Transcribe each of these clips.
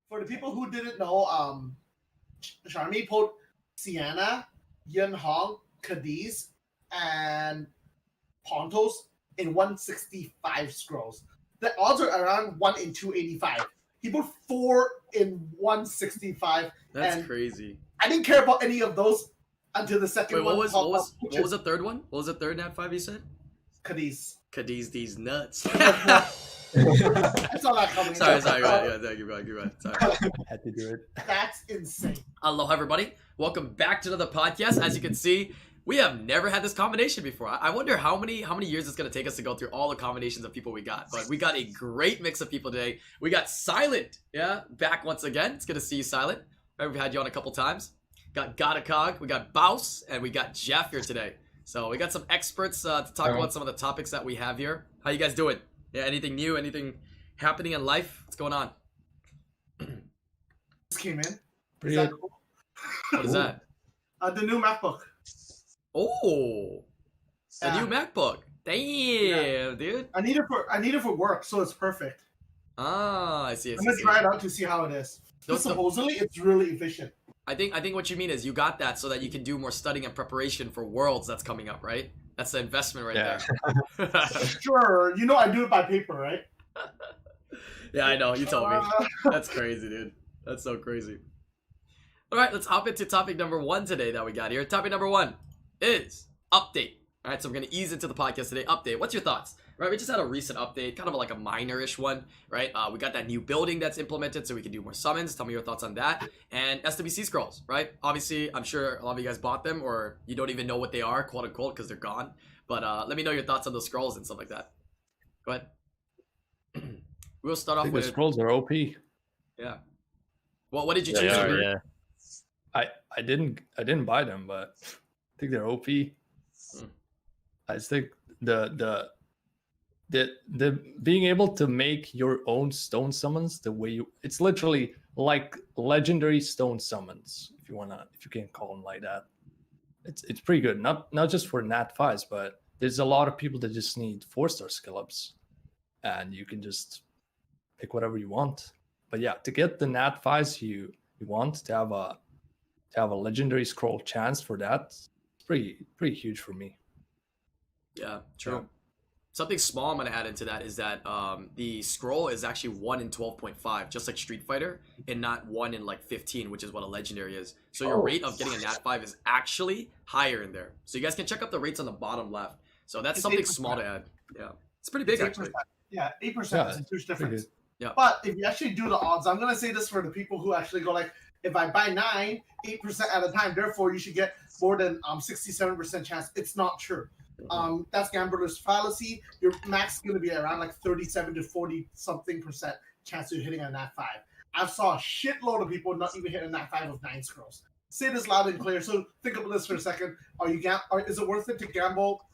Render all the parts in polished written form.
For the people who didn't know, Charmy pulled Sienna, Yun Hong, Cadiz, and Pontos in 165 scrolls. The odds are around 1 in 285. He put 4 in 165. That's crazy. I didn't care about any of those until the second Wait, one. what was the third one? What was the third Nat 5 you said? Cadiz. Cadiz these nuts. I saw that coming. Sorry. You're right. Sorry. Had to do it. That's insane. Aloha, everybody. Welcome back to another podcast. As you can see, we have never had this combination before. I wonder how many years it's going to take us to go through all the combinations of people we got. But we got a great mix of people today. We got Silent, back once again. It's good to see you, Silent. We've had you on a couple times. Got Godakog, we got Baus, and we got Jeff here today. So we got some experts to talk about some of the topics that we have here. How you guys doing? Yeah, anything new? Anything happening in life? What's going on? Just came in. Pretty Is that good. cool? What is that? The new MacBook. Oh, a new MacBook. Damn, dude. I need it for work, so it's perfect. Ah, I see. I'm gonna try it out to see how it is. Supposedly, it's really efficient. I think what you mean is you got that so that you can do more studying and preparation for Worlds that's coming up, right? That's the investment right there. Sure, I do it by paper, right? Yeah, I know. You told me. That's crazy, dude. That's so crazy. All right, let's hop into topic number 1 today that we got here. Topic number 1 is update. All right, so we're going to ease into the podcast today. Update. What's your thoughts? Right, we just had a recent update, kind of like a minor-ish one, right? We got that new building that's implemented so we can do more summons. Tell me your thoughts on that. And SWC scrolls, right? Obviously, I'm sure a lot of you guys bought them or you don't even know what they are, quote-unquote, because they're gone. But let me know your thoughts on those scrolls and stuff like that. Go ahead. We'll start off with... the scrolls are OP. Yeah. Well, what did you choose? I didn't buy them, but I think they're OP. I just think the being able to make your own stone summons the way it's literally like legendary stone summons, if you can call them like that. It's pretty good. Not just for Nat 5s, but there's a lot of people that just need 4-star skill ups, and you can just pick whatever you want. But yeah, to get the Nat 5s you want to have a legendary scroll chance for that, it's pretty huge for me. Yeah, true. Yeah. Something small I'm going to add into that is that the scroll is actually 1 in 12.5, just like Street Fighter, and not 1 in like 15, which is what a legendary is. So your rate of getting a Nat 5 is actually higher in there. So you guys can check out the rates on the bottom left. So that's something 8%. Small to add. Yeah, it's pretty big actually. Yeah, 8% is a huge difference. Yeah. But if you actually do the odds, I'm going to say this for the people who actually go like, if I buy 9, 8% at a time, therefore you should get more than 67% chance. It's not true. That's gambler's fallacy. Your max is going to be around like 37 to 40 something % chance of hitting a Nat 5. I've saw a shitload of people not even hit a Nat 5 with 9 scrolls. Say this loud and clear. So think about this for a second. Is it worth it to gamble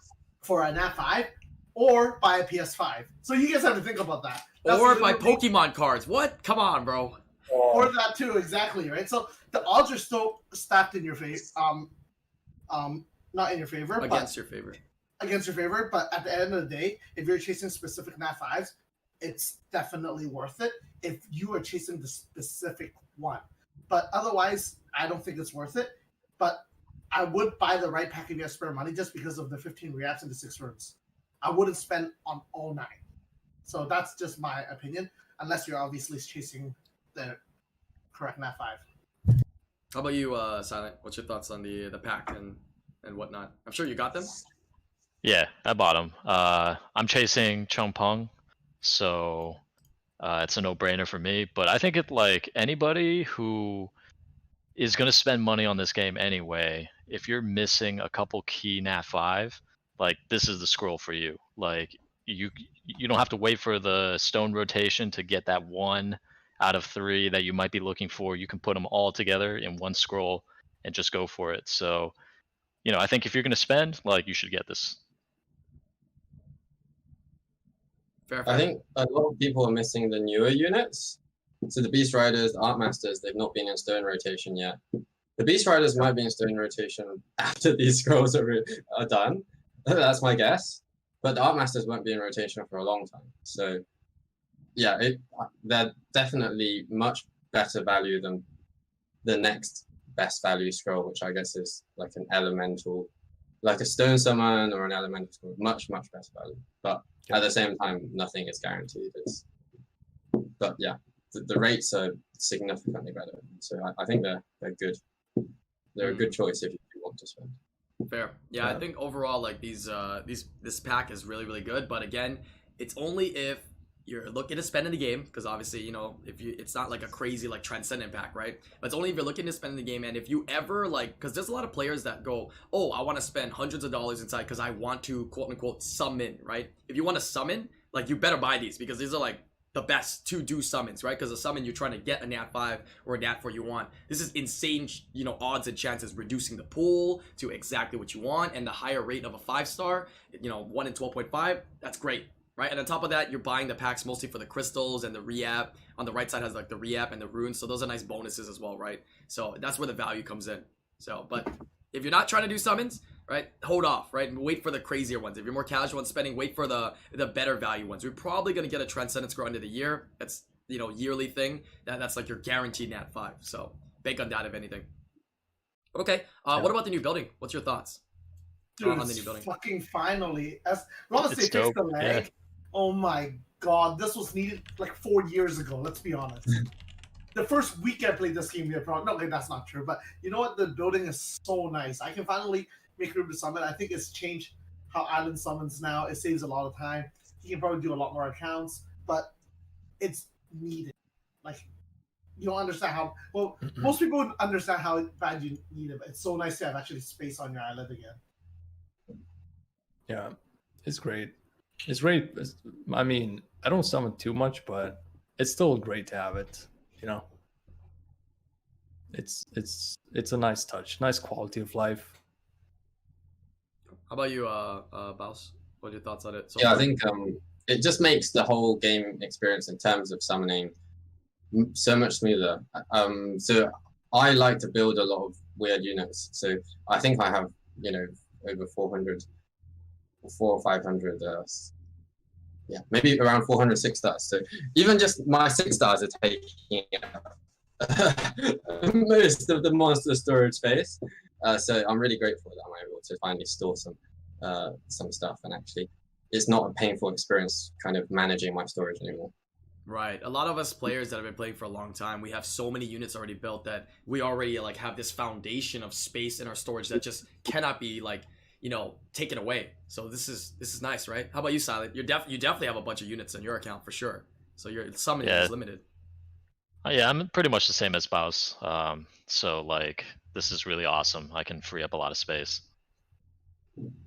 for a Nat 5 or buy a PS5? So you guys have to think about that. Or buy Pokemon cards. What? Come on, bro. Or that too, exactly, right? So the odds are still stacked in your favor. Not in your favor, against your favor. Against your favor, but at the end of the day, if you're chasing specific Nat 5s, it's definitely worth it if you are chasing the specific one. But otherwise, I don't think it's worth it. But I would buy the right pack if you have spare money just because of the 15 reacts and the 6 runes. I wouldn't spend on all 9. So that's just my opinion, unless you're obviously chasing the correct Nat 5. How about you, Silent? What's your thoughts on the pack and whatnot? I'm sure you got them. Yeah, I bought them. I'm chasing Chongpeng, so it's a no-brainer for me. But I think like anybody who is going to spend money on this game anyway, if you're missing a couple key Nat 5, like this is the scroll for you. Like you don't have to wait for the stone rotation to get that 1 out of 3 that you might be looking for. You can put them all together in one scroll and just go for it. So, I think if you're going to spend, like, you should get this. Fair. I think a lot of people are missing the newer units. So the Beast Riders, the Art Masters, they've not been in stone rotation yet. The Beast Riders might be in stone rotation after these scrolls are done. That's my guess. But the Art Masters won't be in rotation for a long time. So, yeah, they're definitely much better value than the next best value scroll, which I guess is like an elemental, like a stone summon or an elemental scroll, much better value. But at the same time, nothing is guaranteed. But yeah, the rates are significantly better. So I think they're good. They're a good choice if you want to spend. Fair. Yeah, I think overall, like this pack is really good. But again, it's only if you're looking to spend in the game, because obviously, you know, it's not like a crazy like transcendent pack, right? But it's only if you're looking to spend in the game, and if you ever like, because there's a lot of players that go, oh, I want to spend hundreds of dollars inside because I want to quote unquote summon, right? If you want to summon, like you better buy these because these are like the best to do summons, right? Because a summon, you're trying to get a nat 5 or a nat 4 you want. This is insane, you know, odds and chances, reducing the pool to exactly what you want, and the higher rate of a 5-star, you know, 1 in 12.5, that's great, right? And on top of that, you're buying the packs mostly for the crystals and the re-app. On the right side has like the re-app and the runes, so those are nice bonuses as well, right? So that's where the value comes in. So, but if you're not trying to do summons, right, hold off, right, and wait for the crazier ones. If you're more casual in spending, wait for the better value ones. We're probably going to get a Transcendence Grow end of the year. That's, you know, yearly thing. That's like your guaranteed nat 5. So bank on that if anything. Okay, what about the new building? What's your thoughts? Dude, on the new building? Fucking finally. As long as they It's fix dope, the lag, oh my god, this was needed like 4 years ago, let's be honest. The first week I played this game, no, okay, that's not true, but you know what? The building is so nice. I can finally make room to summon. I think it's changed how Island summons now. It saves a lot of time. You can probably do a lot more accounts, but it's needed. Like, you don't understand how, well, most people would understand how bad you need it, but it's so nice to have actually space on your island again. Yeah, it's great. It's great. I mean, I don't summon too much, but it's still great to have it. You know, it's a nice touch, nice quality of life. How about you, Baus? What are your thoughts on it? So yeah, I think it just makes the whole game experience in terms of summoning so much smoother. So I like to build a lot of weird units. So I think I have, you know, over 400, 400 or 500. Yeah, maybe around 400 6-stars. So even just my 6-stars are taking most of the monster storage space. So I'm really grateful that I'm able to finally store some stuff, and actually it's not a painful experience kind of managing my storage anymore. Right. A lot of us players that have been playing for a long time, we have so many units already built that we already like have this foundation of space in our storage that just cannot be like, you know, taken away. So this is nice, right? How about you, Silent? You definitely have a bunch of units in your account for sure. So your summoning is limited. Yeah, I'm pretty much the same as Baus. So like this is really awesome. I can free up a lot of space.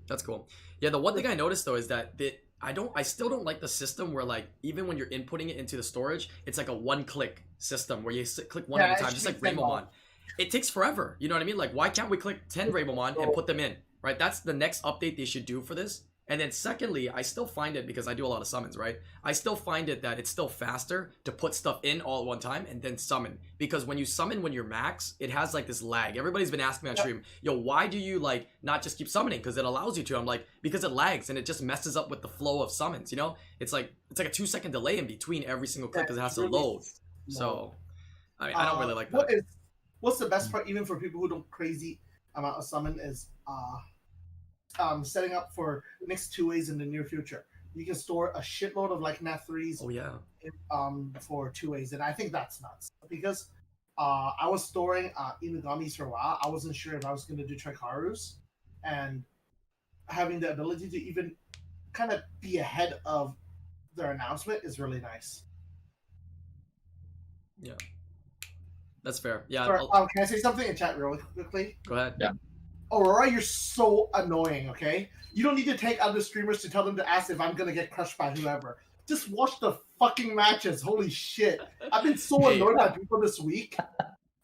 That's cool. Yeah, the one thing I noticed though is that I still don't like the system where like even when you're inputting it into the storage, it's like a one-click system where you click one at a time, just like Rainbowmon. It takes forever. You know what I mean? Like why can't we click 10 Rainbowmon and put them in? Right? That's the next update they should do for this. And then secondly, I still find it, because I do a lot of summons, right? I still find it that it's still faster to put stuff in all at one time and then summon. Because when you summon when you're max, it has like this lag. Everybody's been asking me on stream, yo, why do you like not just keep summoning? Because it allows you to. I'm like, because it lags and it just messes up with the flow of summons, you know? It's like a 2-second delay in between every single click because it has to load. So, I mean, I don't really like that. What's the best part, even for people who don't crazy amount of summon, is setting up for next 2As in the near future. You can store a shitload of like nat 3s. Oh yeah. For 2As, and I think that's nuts because I was storing Inugami's for a while. I wasn't sure if I was going to do Trikarus, and having the ability to even kind of be ahead of their announcement is really nice. Yeah, that's fair. Yeah. Can I say something in chat really quickly? Go ahead. Yeah. Aurora, you're so annoying, okay? You don't need to take other streamers to tell them to ask if I'm gonna get crushed by whoever. Just watch the fucking matches. Holy shit. I've been so annoyed by people this week.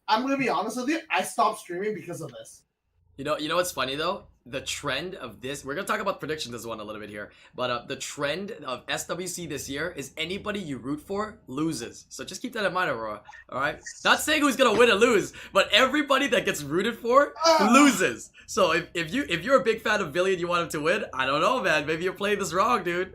I'm gonna be honest with you, I stopped streaming because of this. You know what's funny though? The trend of this, we're gonna talk about predictions as well in a little bit here, but the trend of SWC this year is anybody you root for loses. So just keep that in mind, Aurora. All right, not saying who's gonna win or lose, but everybody that gets rooted for loses. So if you're a big fan of Billy and you want him to win, I don't know, man. Maybe you're playing this wrong, dude.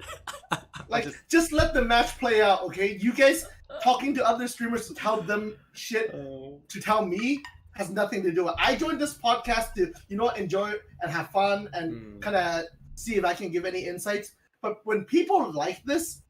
Just let the match play out, okay? You guys talking to other streamers to tell them shit to tell me has nothing to do with it. I joined this podcast to, enjoy and have fun and kind of see if I can give any insights. But when people like this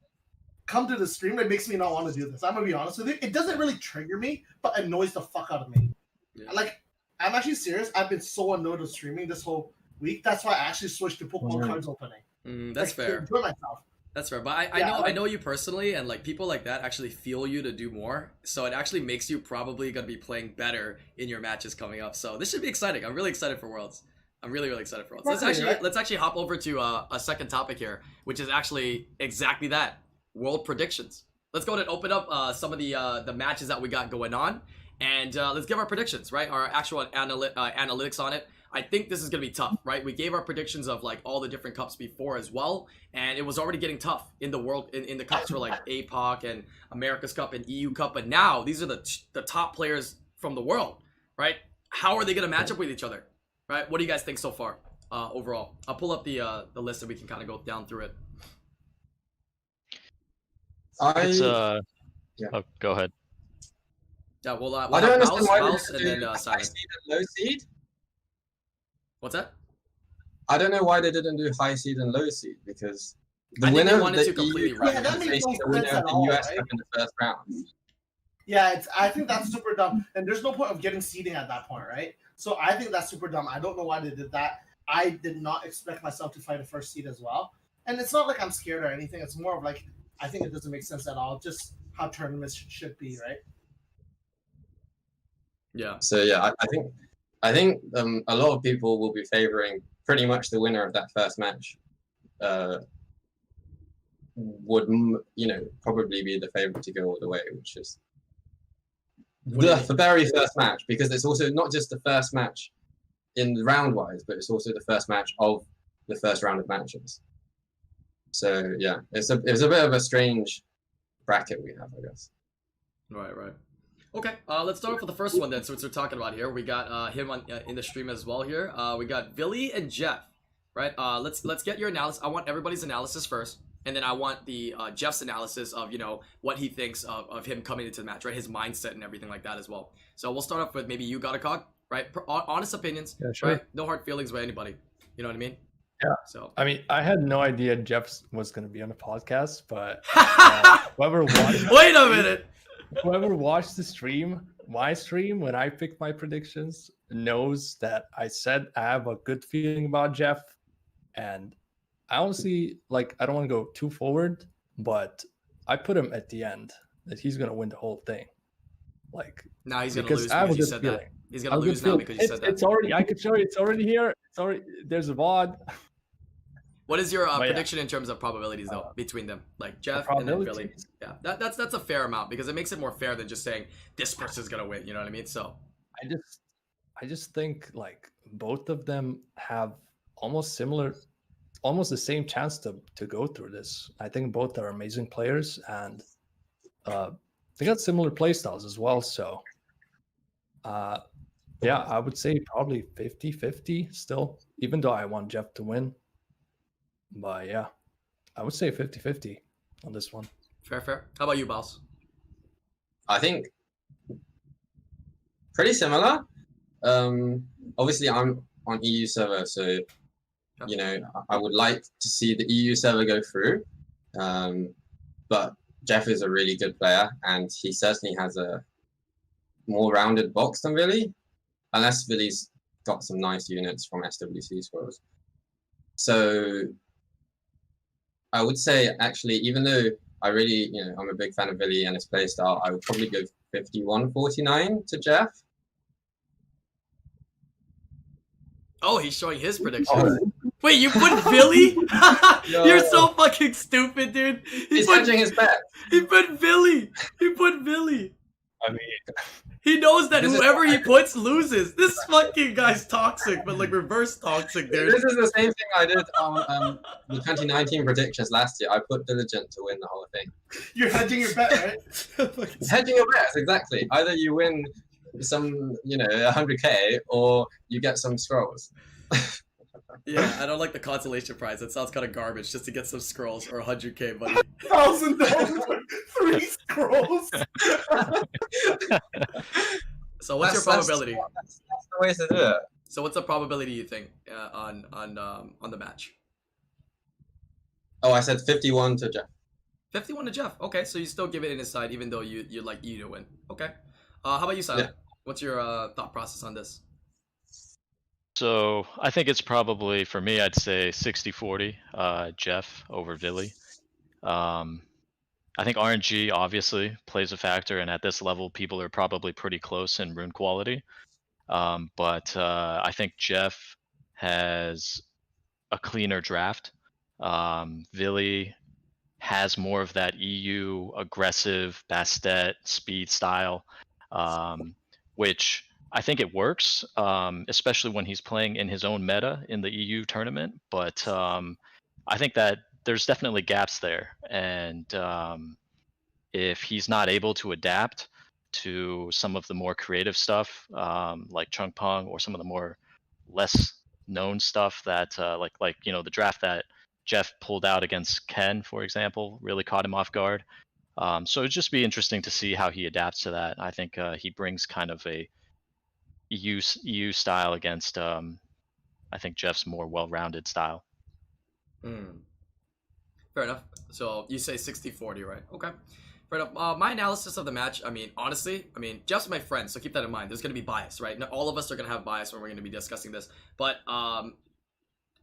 come to the stream, it makes me not want to do this. I'm going to be honest with you. It doesn't really trigger me, but annoys the fuck out of me. Yeah. Like, I'm actually serious. I've been so annoyed with streaming this whole week. That's why I actually switched to Pokemon cards opening. That's fair. To enjoy myself. That's fair, but I know you personally, and like people like that actually fuel you to do more. So it actually makes you probably gonna be playing better in your matches coming up. So this should be exciting. I'm really excited for Worlds. I'm really excited for Worlds. Let's actually hop over to a second topic here, which is actually exactly that: World predictions. Let's go ahead and open up some of the matches that we got going on, and let's give our predictions, right? Our actual analytics on it. I think this is going to be tough, right? We gave our predictions of like all the different cups before as well, and it was already getting tough in the world, in the cups for like APOC and America's Cup and EU Cup, but now these are the top players from the world, right? How are they going to match up with each other, right? What do you guys think so far, overall? I'll pull up the list and we can kind of go down through it. Oh, go ahead. Yeah, we'll I don't understand why Mouse and then high Simon. seed and low seed. What's that? I don't know why they didn't do high seed and low seed, because the I think winner they of wanted the to completely EU wrap Yeah, it. that makes no the winner sense of at the all, US right? Cup in the first round. Yeah, I think that's super dumb, and there's no point of getting seeding at that point, right? So I think that's super dumb. I don't know why they did that. I did not expect myself to fight a first seed as well, and it's not like I'm scared or anything. It's more of like I think it doesn't make sense at all. Just how tournaments should be, right? Yeah. So yeah, I think a lot of people will be favoring pretty much the winner of that first match. Would probably be the favorite to go all the way, which is the very first match, because it's also not just the first match in the round wise, but it's also the first match of the first round of matches. So yeah, it's a bit of a strange bracket we have, I guess. Right. Okay, let's start off with the first one then, since we're talking about here. We got him on in the stream as well here. We got Billy and Jeff, right? Let's get your analysis. I want everybody's analysis first, and then I want the Jeff's analysis of what he thinks of him coming into the match, right? His mindset and everything like that as well. So we'll start off with maybe you, Gotacog, right? Honest opinions, Yeah, sure. right? No hard feelings by anybody. You know what I mean? Yeah. So I mean, I had no idea Jeff was going to be on the podcast, but whoever watched. Wait a minute. Whoever watched the stream, my stream, when I picked my predictions, knows that I said I have a good feeling about Jeff. And I honestly, I don't want to go too forward, but I put him at the end, that he's going to win the whole thing. Now he's going to lose because you said that. He's going to lose now because you said that. It's already, I could show you, it's already here. There's a VOD. What is your prediction in terms of probabilities, though, between them? Like Jeff and then Billy? Yeah, that's a fair amount, because it makes it more fair than just saying this person's gonna win. You know what I mean? So I just think both of them have almost the same chance to go through this. I think both are amazing players, and they got similar play styles as well. So yeah, I would say probably 50-50 still, even though I want Jeff to win. But yeah, I would say 50-50 on this one. Fair. How about you, Boss? I think pretty similar. Obviously, I'm on EU server, so I would like to see the EU server go through. But Jeff is a really good player, and he certainly has a more rounded box than Billy, unless Billy's got some nice units from SWC scrolls. So I would say, actually, even though I really, I'm a big fan of Billy and his playstyle, I would probably go 51-49 to Jeff. Oh, he's showing his predictions. Wait, you put Billy? No. You're so fucking stupid, dude. He's hedging his bet. He put Billy. I mean, he knows that whoever he puts loses. This fucking guy's toxic, but reverse toxic, dude. This is the same thing I did on the 2019 predictions last year. I put Diligent to win the whole thing. You're hedging your bet, right? Hedging your bets, exactly. Either you win some, 100k, or you get some scrolls. Yeah, I don't like the consolation prize. That sounds kind of garbage just to get some scrolls or 100k money. $1,000 for 3 scrolls. So what's your probability? That's the way to do it. So what's the probability you think on the match? Oh, I said 51 to Jeff. 51 to Jeff. Okay, so you still give it in his side even though you like you to win. Okay. How about you, Silent? Yeah. What's your thought process on this? So I think it's probably, for me, I'd say 60-40, Jeff over Villy. I think RNG obviously plays a factor, and at this level, people are probably pretty close in rune quality. But I think Jeff has a cleaner draft. Villy has more of that EU aggressive Bastet speed style, which I think it works, especially when he's playing in his own meta in the EU tournament. But I think that there's definitely gaps there, and if he's not able to adapt to some of the more creative stuff, like Chungpong, or some of the more less known stuff that like the draft that Jeff pulled out against Ken, for example, really caught him off guard. So it'd just be interesting to see how he adapts to that. I think he brings kind of a EU style against I think Jeff's more well-rounded style. Fair enough. So you say 60-40, right? Okay. Fair enough. My analysis of the match, I mean, honestly, Jeff's my friend, so keep that in mind. There's going to be bias, right? Not all of us are going to have bias when we're going to be discussing this. But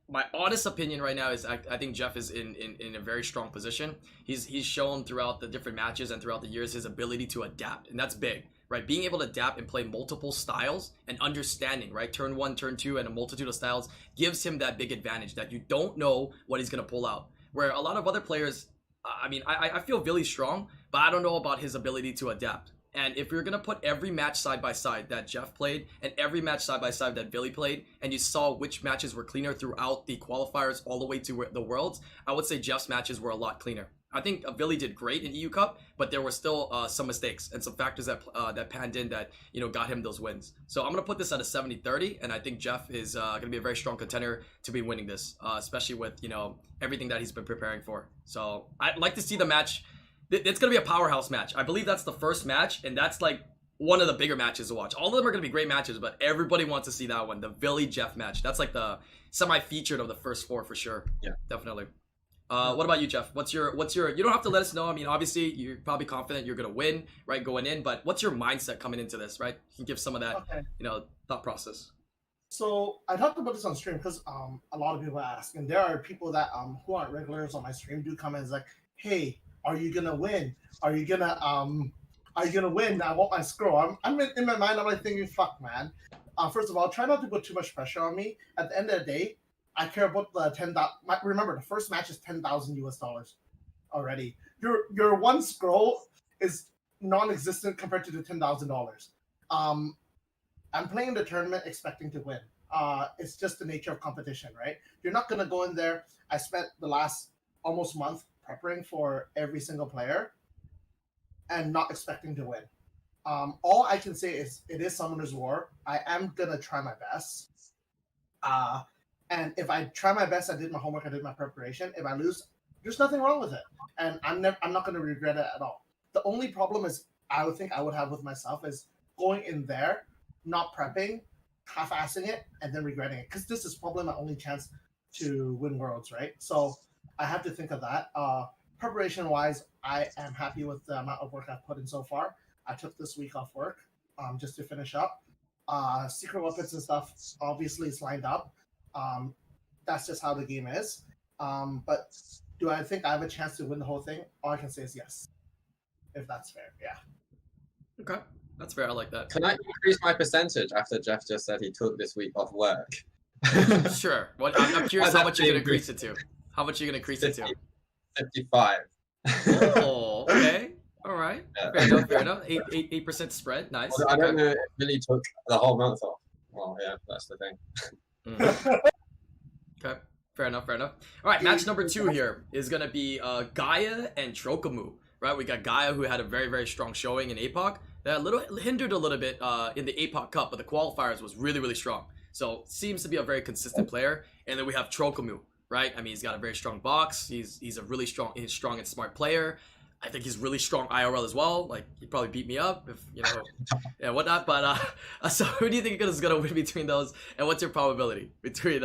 my honest opinion right now is I think Jeff is in a very strong position. He's shown throughout the different matches and throughout the years his ability to adapt, and that's big, right? Being able to adapt and play multiple styles and understanding, right? Turn 1, turn 2, and a multitude of styles gives him that big advantage that you don't know what he's going to pull out. Where a lot of other players, I feel Villy's strong, but I don't know about his ability to adapt. And if you're going to put every match side by side that Jeff played and every match side by side that Villy played, and you saw which matches were cleaner throughout the qualifiers all the way to the Worlds, I would say Jeff's matches were a lot cleaner. I think Villy did great in EU Cup, but there were still some mistakes and some factors that panned in that got him those wins. So I'm going to put this at a 70-30, and I think Jeff is going to be a very strong contender to be winning this, especially with everything that he's been preparing for. So I'd like to see the match. It's going to be a powerhouse match. I believe that's the first match, and that's like one of the bigger matches to watch. All of them are going to be great matches, but everybody wants to see that one, the Villy-Jeff match. That's like the semi-featured of the first 4 for sure. Yeah, definitely. What about you, Jeff? What's your? You don't have to let us know. Obviously, you're probably confident you're going to win, right, going in, but what's your mindset coming into this, right? You can give some of that, thought process. So I talked about this on stream because a lot of people ask, and there are people that who aren't regulars on my stream do come in and like, hey, are you gonna win? Are you gonna win? I want my scroll. I'm in my mind. I'm like thinking, fuck, man. First of all, try not to put too much pressure on me. At the end of the day, I care about the 10,000. Remember, the first match is $10,000 already. Your one scroll is non-existent compared to the $10,000. I'm playing the tournament expecting to win. It's just the nature of competition, right? You're not gonna go in there. I spent the last almost month preparing for every single player and not expecting to win. All I can say is it is Summoner's War. I am gonna try my best. And if I try my best, I did my homework, I did my preparation. If I lose, there's nothing wrong with it. And I'm not gonna regret it at all. The only problem is I would have with myself is going in there, not prepping, half-assing it, and then regretting it. Because this is probably my only chance to win Worlds, right? So I have to think of that. Preparation-wise, I am happy with the amount of work I've put in so far. I took this week off work just to finish up. Secret weapons and stuff, obviously, is lined up. That's just how the game is. But do I think I have a chance to win the whole thing? All I can say is yes, if that's fair. Yeah. Okay, that's fair. I like that. Can I increase my percentage after Jeff just said he took this week off work? Sure. I'm curious how much you're going to increase it to. How much are you going to increase it to? 55. Oh, okay. All right. Yeah. Fair enough. 8% spread. Nice. Well, I don't know if Billy took the whole month off. Well, yeah, that's the thing. Okay. Fair enough. All right. Match number 2 here is going to be Gaia and Trokamu. Right. We got Gaia, who had a very, very strong showing in APOC. That hindered a little bit in the APOC Cup, but the qualifiers was really, really strong. So seems to be a very consistent player. And then we have Com2uS, right? I mean, he's got a very strong box. He's a really strong and smart player. I think he's really strong IRL as well. Like, he'd probably beat me up if, you know, yeah, whatnot. But so who do you think is gonna win between those? And what's your probability between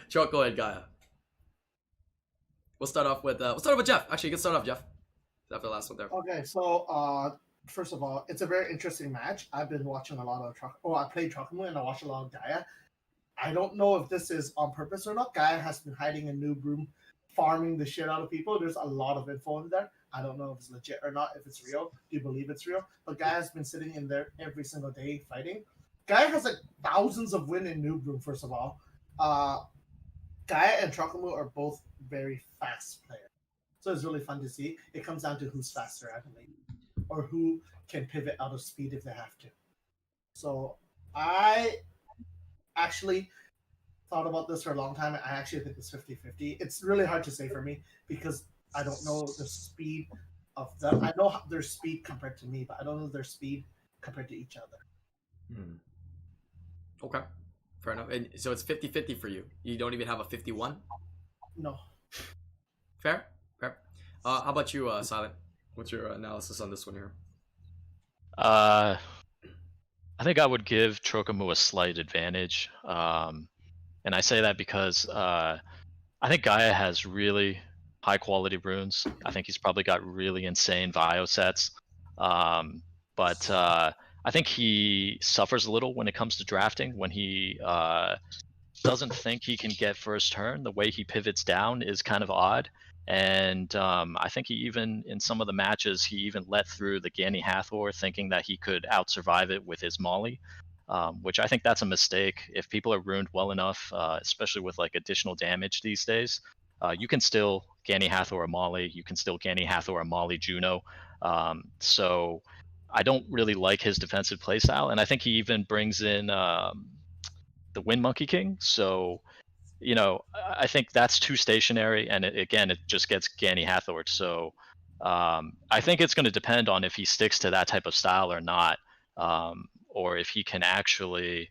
Choco and Gaia? We'll start off with Jeff. Actually, you can start off, Jeff. After the last one there. Okay, so first of all, it's a very interesting match. I've been watching a lot of I played Com2uS and I watched a lot of Gaia. I don't know if this is on purpose or not. Gaia has been hiding in Noob Room, farming the shit out of people. There's a lot of info in there. I don't know if it's legit or not, if it's real. Do you believe it's real? But Gaia has been sitting in there every single day fighting. Gaia has like thousands of win in Noob Room, first of all. Gaia and Com2uS are both very fast players. So it's really fun to see. It comes down to who's faster, I believe, or who can pivot out of speed if they have to. So I actually thought about this for a long time. I actually think it's 50-50. It's really hard to say for me because I don't know the speed of them. I know their speed compared to me, but I don't know their speed compared to each other. Okay, fair enough. And so it's 50-50 for you. You don't even have a 51? No. Fair. How about you, Silent? What's your analysis on this one here? I think I would give Com2uS a slight advantage. And I say that because I think Gaia has really high quality runes. I think he's probably got really insane Vio sets. But I think he suffers a little when it comes to drafting. When he doesn't think he can get first turn, the way he pivots down is kind of odd. And I think he even, in some of the matches, he even let through the Gani Hathor thinking that he could out-survive it with his Molly, which I think that's a mistake. If people are ruined well enough, especially with like additional damage these days, you can still Gani Hathor a Molly, you can still Gani Hathor a Molly Juno. So I don't really like his defensive playstyle, and I think he even brings in the Wind Monkey King, so you know, I think that's too stationary, and it just gets Gani Hathor. So I think it's going to depend on if he sticks to that type of style or not, or if he can actually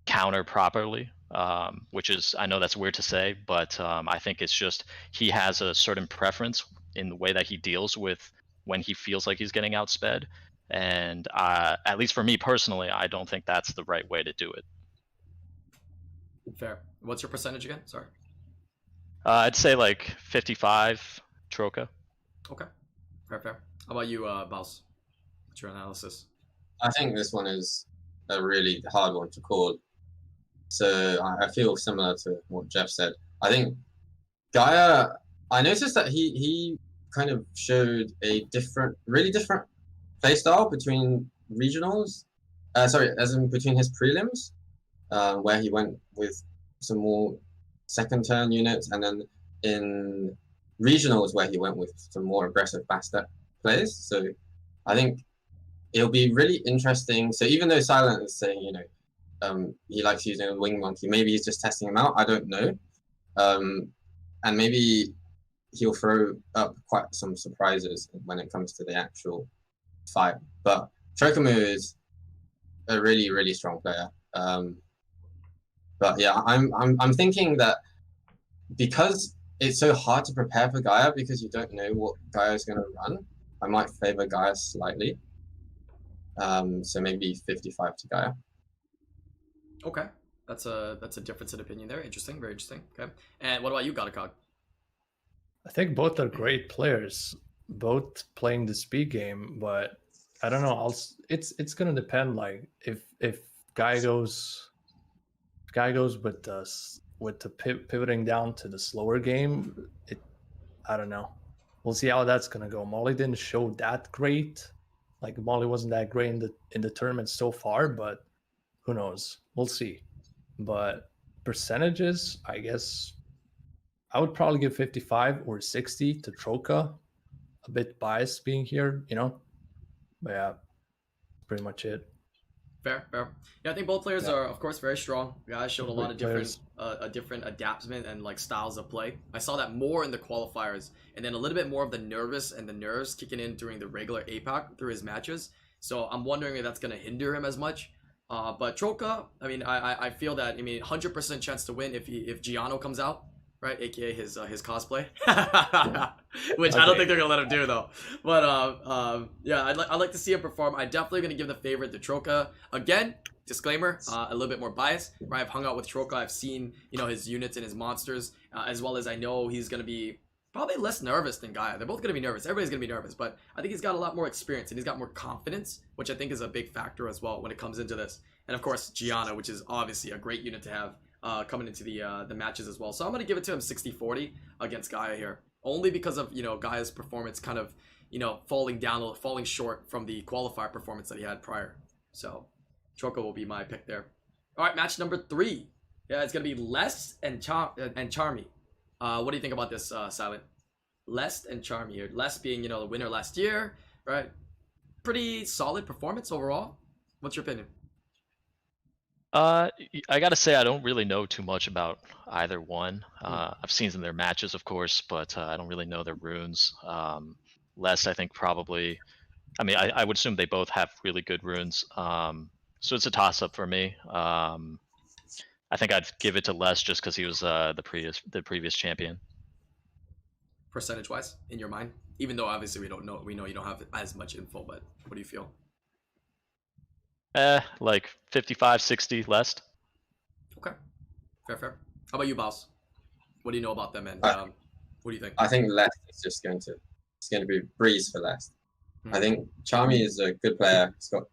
counter properly, which is, I know that's weird to say, but I think it's just he has a certain preference in the way that he deals with when he feels like he's getting outsped. And at least for me personally, I don't think that's the right way to do it. Fair. What's your percentage again? Sorry. I'd say like 55 Troca. Okay. Fair. How about you, Baus? What's your analysis? I think this one is a really hard one to call. So I feel similar to what Jeff said. I think Gaia, I noticed that he kind of showed a really different playstyle between regionals. As in between his prelims. Where he went with some more second turn units, and then in regionals where he went with some more aggressive fast plays. So I think it'll be really interesting. So even though Silent is saying, you know, he likes using a Wing Monkey, maybe he's just testing him out, I don't know. And maybe he'll throw up quite some surprises when it comes to the actual fight. But Com2uS is a really, really strong player. But yeah, I'm thinking that because it's so hard to prepare for Gaia because you don't know what Gaia is going to run, I might favor Gaia slightly. So maybe 55 to Gaia. Okay, that's a difference in opinion there. Interesting, very interesting. Okay, and what about you, Godacog? I think both are great players, both playing the speed game, but I don't know. It's gonna depend. Like if Guy goes with the pivoting down to the slower game, I don't know. We'll see how that's gonna go. Molly didn't show that great. Like Molly wasn't that great in the tournament so far, but who knows? We'll see. But percentages, I guess I would probably give 55 or 60 to Troca. A bit biased being here, you know. But yeah, pretty much it. Fair. Yeah, I think both players are, of course, very strong. Guys showed a lot of different adaptation and like styles of play. I saw that more in the qualifiers, and then a little bit more of the nervous and the nerves kicking in during the regular APAC through his matches. So I'm wondering if that's going to hinder him as much. But Troca, I mean, I feel that, I mean, 100% chance to win if Giano comes out, right? AKA his cosplay, which I don't think they're gonna let him do though. But yeah, I'd like to see him perform. I'm definitely gonna give the favorite to Troca. Again, disclaimer, a little bit more biased, right? I've hung out with Troca. I've seen, you know, his units and his monsters, as well as I know he's gonna be probably less nervous than Gaia. They're both gonna be nervous. Everybody's gonna be nervous, but I think he's got a lot more experience and he's got more confidence, which I think is a big factor as well when it comes into this. And of course, Gianna, which is obviously a great unit to have coming into the matches as well. So I'm gonna give it to him 60-40 against Gaia here, only because of, you know, Gaia's performance kind of, you know, falling short from the qualifier performance that he had prior. So Troca will be my pick there. All right, match number 3. Yeah, it's gonna be Lest and Charmy. What do you think about this, Silent? Lest and Charmy here. Lest being, you know, the winner last year, right? Pretty solid performance overall. What's your opinion? I gotta say I don't really know too much about either one. I've seen their matches, of course, but I don't really know their runes. Lest, I think probably. I mean, I would assume they both have really good runes. So it's a toss-up for me. I think I'd give it to Les just because he was the previous champion. Percentage-wise, in your mind, even though obviously we know you don't have as much info, but what do you feel? Like 55-60 Les. Okay, fair. How about you, Boss? What do you know about them, and what do you think? I think Lest is just going to be a breeze for Lest. I think Charmy is a good player. He's got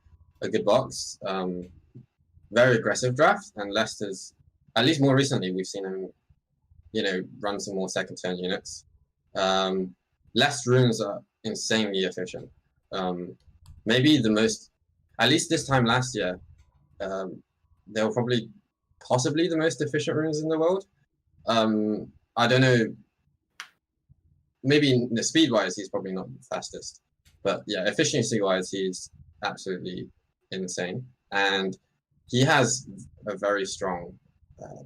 a good box, very aggressive draft, and Lester's, at least more recently, we've seen him, you know, run some more second turn units. Lest runes are insanely efficient. Maybe the most, at least this time last year, they were possibly the most efficient runes in the world. I don't know. Maybe the speed-wise, he's probably not the fastest. But yeah, efficiency-wise, he's absolutely insane. And he has a very strong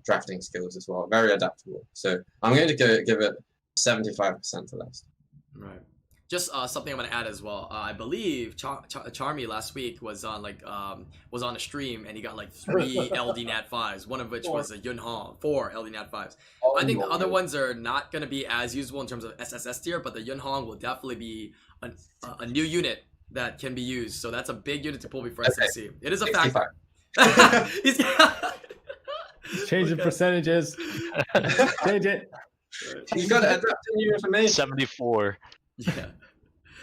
drafting skills as well, very adaptable. So I'm going to give it 75% to Lest. Right. Just something I'm gonna add as well. I believe Charmy last week was on was on a stream and he got like 3 LD Nat 5s, one of which was a Yun Hong, 4 LD Nat 5s. I think the other ones are not gonna be as usable in terms of SSS tier, but the Yun Hong will definitely be a new unit that can be used. So that's a big unit to pull before SWC. It is a factor. Change the percentages. Change it. You got to adapt to new information. 74. Yeah.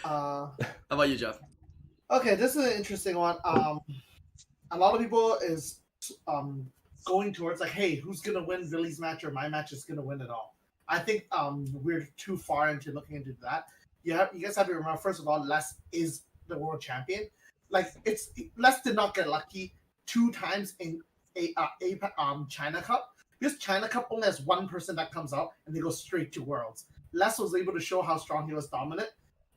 How about you, Jeff? Okay, this is an interesting one. A lot of people is going towards like, hey, who's gonna win Billy's match or my match is gonna win it all. I think we're too far into looking into that. You guys have to remember, first of all, Les is the world champion. Like, Les did not get lucky 2 times in China Cup. This China Cup only has 1 person that comes out and they go straight to Worlds. Les was able to show how strong he was dominant.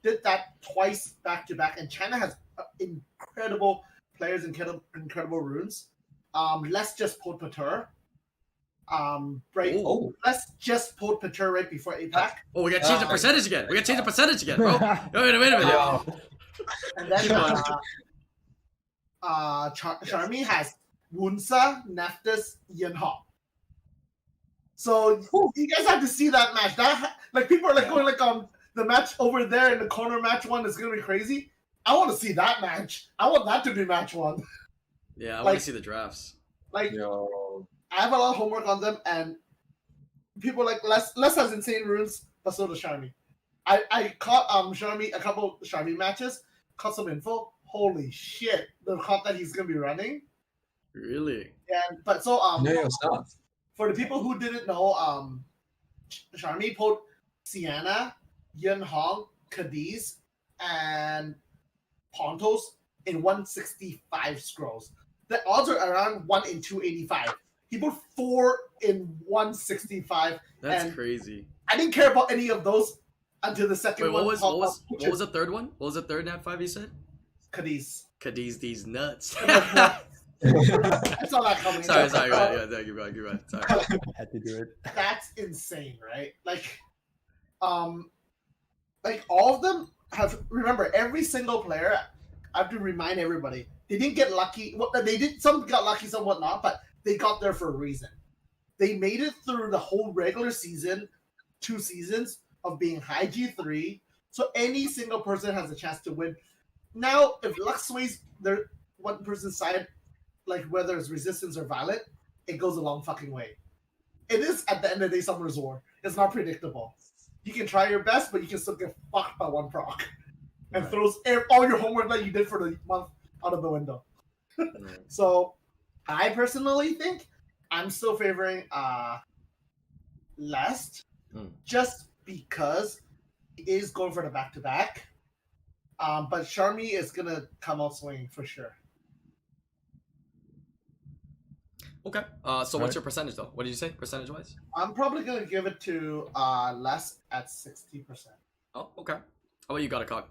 Did that twice back to back, and China has incredible players, incredible runes. Les just pulled Pater. Les just pulled Pater right before APAC. Oh, we got to change the percentage again. We got to change the percentage again, bro. Wait a minute. And then Charmy has Wunsa, Neftis, Yin Hong. So you guys have to see that match. Like people are like going like the match over there in the corner, match 1 is gonna be crazy. I want to see that match. I want that to be match 1. Yeah, I want to see the drafts. Like, I have a lot of homework on them, and people like Les has insane runes, but so does Charmy. I caught Charmy a couple Charmy matches, caught some info. Holy shit, the comp that he's gonna be running. Really? And but so Know your stuff. For the people who didn't know, Charmy pulled Sienna, Yun Hong, Cadiz, and Pontos in 165 scrolls. The odds are around 1 in 285. He put 4 in 165. That's crazy. I didn't care about any of those until the second one. What was the third one? What was the third Nat 5 you said? Cadiz. Cadiz these nuts. I saw that coming. Sorry. Go ahead. Yeah, you're right. Sorry. I had to do it. That's insane, right? Like all of them have. Remember, every single player. I have to remind everybody They didn't get lucky. Well, they did. Some got lucky, some whatnot, but they got there for a reason. They made it through the whole regular season, 2 seasons of being high G3. So any single person has a chance to win. Now, if luck sways their one person's side, like whether it's resistance or violent, it goes a long fucking way. It is at the end of the day Summer's War. It's not predictable. You can try your best, but you can still get fucked by one proc. And throws all your homework that you did for the month out of the window. So, I personally think I'm still favoring Lest, just because he is going for the back-to-back. But Charmy is going to come out swinging for sure. Okay. So what's your percentage, though? What did you say, percentage-wise? I'm probably going to give it to Lest at 60%. Oh, okay. How about you, Gotakog?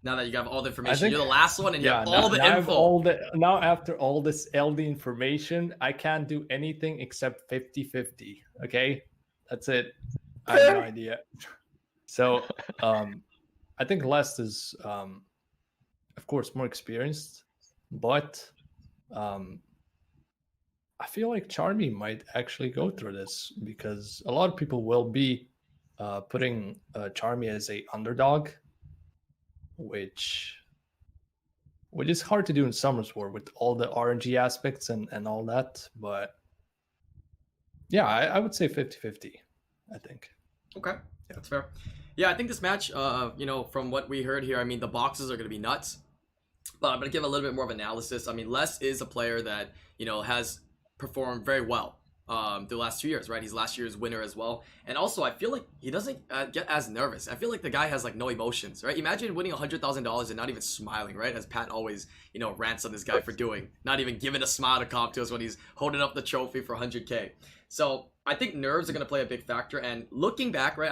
Now that you have all the information, you're the last one, and you have all the info. Now, after all this LD information, I can't do anything except 50-50. Okay, that's it. I have no idea. So, I think Lest is, of course, more experienced, but I feel like Charmy might actually go through this because a lot of people will be putting Charmy as a underdog. Which is hard to do in Summer's War with all the RNG aspects and all that. But yeah, I would say 50-50, I think. Okay, that's fair. Yeah, I think this match, from what we heard here, I mean, the boxes are going to be nuts. But I'm going to give a little bit more of analysis. I mean, Les is a player that, has performed very well the last 2 years, right? He's last year's winner as well. And also, I feel like he doesn't get as nervous. I feel like the guy has like no emotions, right? Imagine winning $100,000 and not even smiling, right? As Pat always, rants on this guy for doing, not even giving a smile to Com2uS when he's holding up the trophy for 100K. So I think nerves are going to play a big factor. And looking back, right,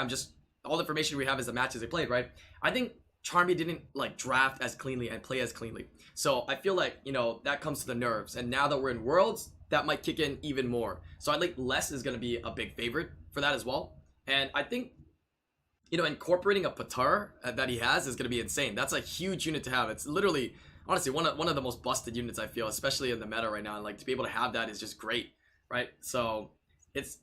all the information we have is the matches they played, right? I think Charmy didn't like draft as cleanly and play as cleanly. So I feel like, that comes to the nerves. And now that we're in Worlds, that might kick in even more. So I think Les is going to be a big favorite for that as well. And I think, incorporating a Patar that he has is going to be insane. That's a huge unit to have. It's literally, honestly, one of the most busted units I feel, especially in the meta right now. And like to be able to have that is just great, right? So it's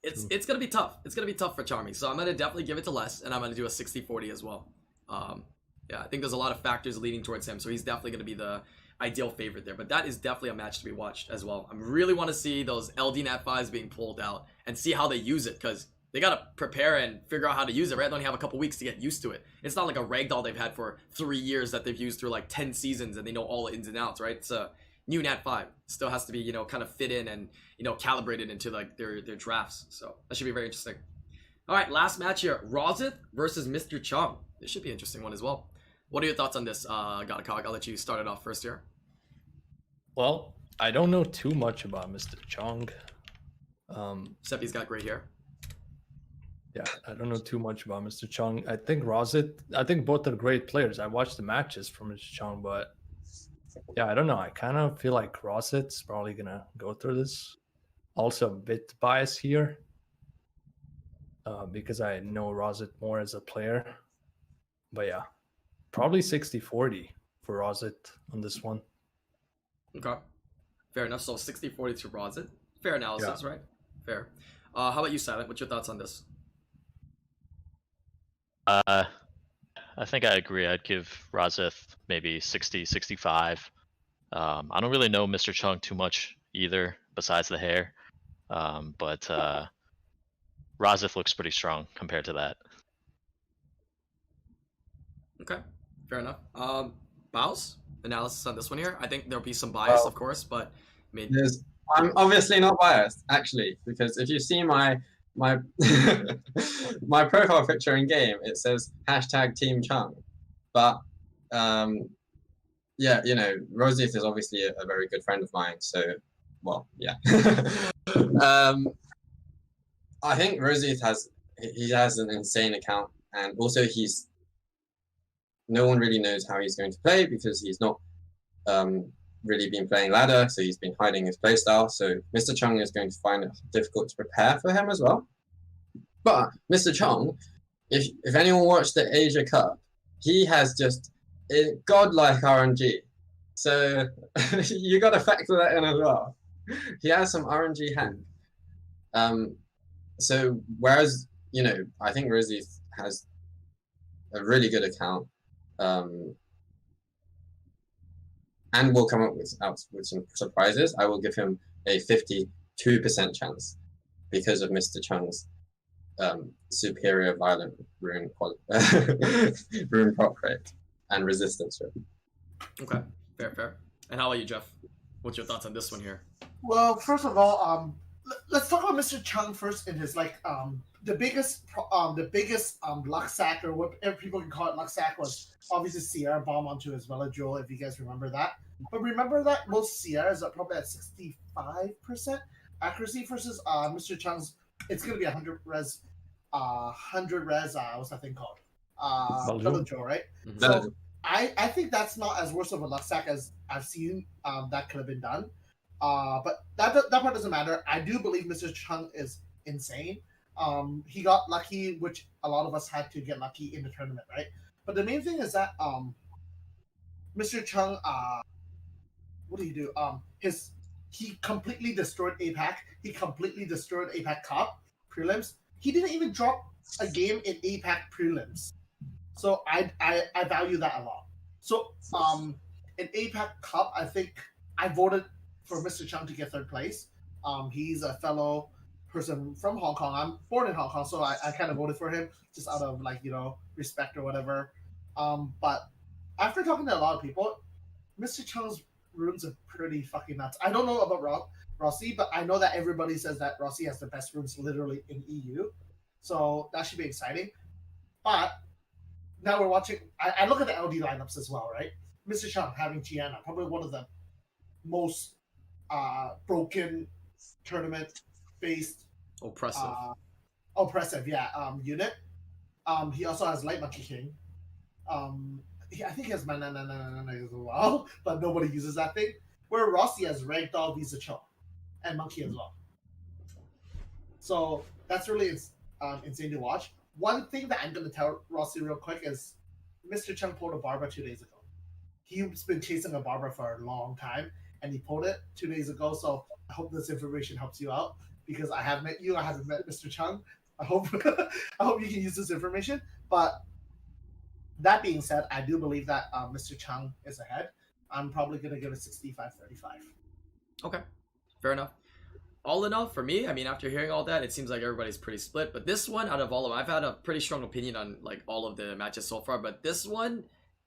going to be tough. It's going to be tough for Charmy. So I'm going to definitely give it to Les, and I'm going to do a 60-40 as well. Yeah, I think there's a lot of factors leading towards him. So he's definitely going to be the ideal favorite there, but that is definitely a match to be watched as well. I really want to see those LD Nat 5s being pulled out and see how they use it, because they got to prepare and figure out how to use it, right? They only have a couple weeks to get used to it. It's not like a ragdoll they've had for 3 years that they've used through like 10 seasons and they know all the ins and outs, right? It's a new Nat 5. Still has to be, kind of fit in and, calibrated into like their drafts. So that should be very interesting. All right, last match here, Rozith versus Mr. Chung. This should be an interesting one as well. What are your thoughts on this, Gotakog? I'll let you start it off first here. Well, I don't know too much about Mr. Chung. Except he's got great hair. Yeah, I don't know too much about Mr. Chung. I think both are great players. I watched the matches from Mr. Chung, but yeah, I don't know. I kind of feel like Rozith's probably going to go through this. Also a bit biased here because I know Rozith more as a player. But yeah, probably 60-40 for Rozith on this one. Okay, fair enough. So 60-40 to Rozith. Fair analysis, right? Fair. How about you, Silent? What's your thoughts on this? I think I agree. I'd give Rozith maybe 60-65. I don't really know Mr. Chung too much either, besides the hair. But Rozith looks pretty strong compared to that. Okay, fair enough. Baus, analysis on this one here. I think there'll be some bias, of course, but I mean, I'm obviously not biased, actually, because if you see my my profile picture in game, it says #Team Chung. But yeah, Rozith is obviously a very good friend of mine, so well, yeah. I think Rozith has an insane account, and also no one really knows how he's going to play because he's not really been playing ladder, so he's been hiding his playstyle. So Mr. Chung is going to find it difficult to prepare for him as well. But Mr. Chung, if anyone watched the Asia Cup, he has just godlike RNG. So you got to factor that in as well. He has some RNG hand. So whereas I think Rizzy has a really good account, and will come up with some surprises, I will give him a 52% chance because of Mr. Chung's superior violent rune rune prop rate and resistance rate. Okay, fair. And how about you, Jeff? What's your thoughts on this one here? Well, first of all, let's talk about Mr. Chung first in his the biggest luck sack, or whatever people can call it, luck sack, was obviously Sierra bomb onto his Veladril, if you guys remember that. But remember that most Sierras are probably at 65% accuracy versus Mr. Chung's. It's gonna be 100 res. 100 res. What's that thing called? Veladril, right? Mhm. So I think that's not as worse of a luck sack as I've seen that could have been done. But that part doesn't matter. I do believe Mr. Chung is insane. He got lucky, which a lot of us had to get lucky in the tournament, right? But the main thing is that Mr. Chung, what did he do? He completely destroyed APAC. He completely destroyed APAC Cup prelims. He didn't even drop a game in APAC prelims. So I value that a lot. So in APAC Cup, I think I voted for Mr. Chung to get third place. He's a fellow person from Hong Kong. I'm born in Hong Kong, so I kind of voted for him just out of respect or whatever. But after talking to a lot of people, Mr. Chung's runes are pretty fucking nuts. I don't know about Rossi, but I know that everybody says that Rossi has the best runes literally in EU. So that should be exciting. But now we're watching. I look at the LD lineups as well, right? Mr. Chung having Gianna, probably one of the most broken tournament-based oppressive, unit. He also has Light Monkey King. I think he has Mana as well, but nobody uses that thing. Where Rossi has Ragdoll, Visa Cho, and Monkey as well. So that's really insane to watch. One thing that I'm going to tell Rossi real quick is Mr. Chung pulled a Barbara 2 days ago. He's been chasing a Barbara for a long time, and he pulled it 2 days ago. So I hope this information helps you out, because I have met you. I haven't met Mr. Chung. I hope you can use this information. But that being said, I do believe that Mr. Chung is ahead. I'm probably going to give it 65-35. Okay, fair enough. All in all, for me, I mean, after hearing all that, it seems like everybody's pretty split. But this one, out of all of them, I've had a pretty strong opinion on all of the matches so far. But this one,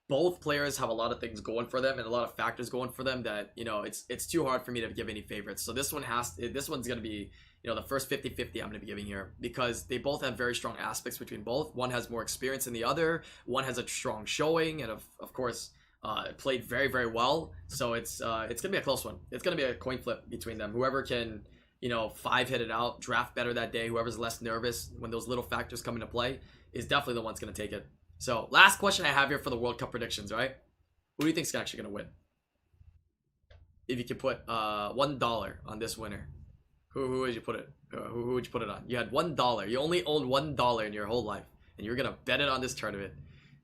both players have a lot of things going for them and a lot of factors going for them that, it's too hard for me to give any favorites. So this one's going to be, the first 50-50 I'm going to be giving here, because they both have very strong aspects between both. One has more experience than the other. One has a strong showing and, of course, played very, very well. So it's going to be a close one. It's going to be a coin flip between them. Whoever can, 5-hit it out, draft better that day, whoever's less nervous when those little factors come into play is definitely the one's going to take it. So, last question I have here for the World Cup predictions, right? Who do you think's actually going to win? If you could put $1 on this winner, who would you put it? Who would you put it on? You had $1. You only owned $1 in your whole life, and you're going to bet it on this tournament.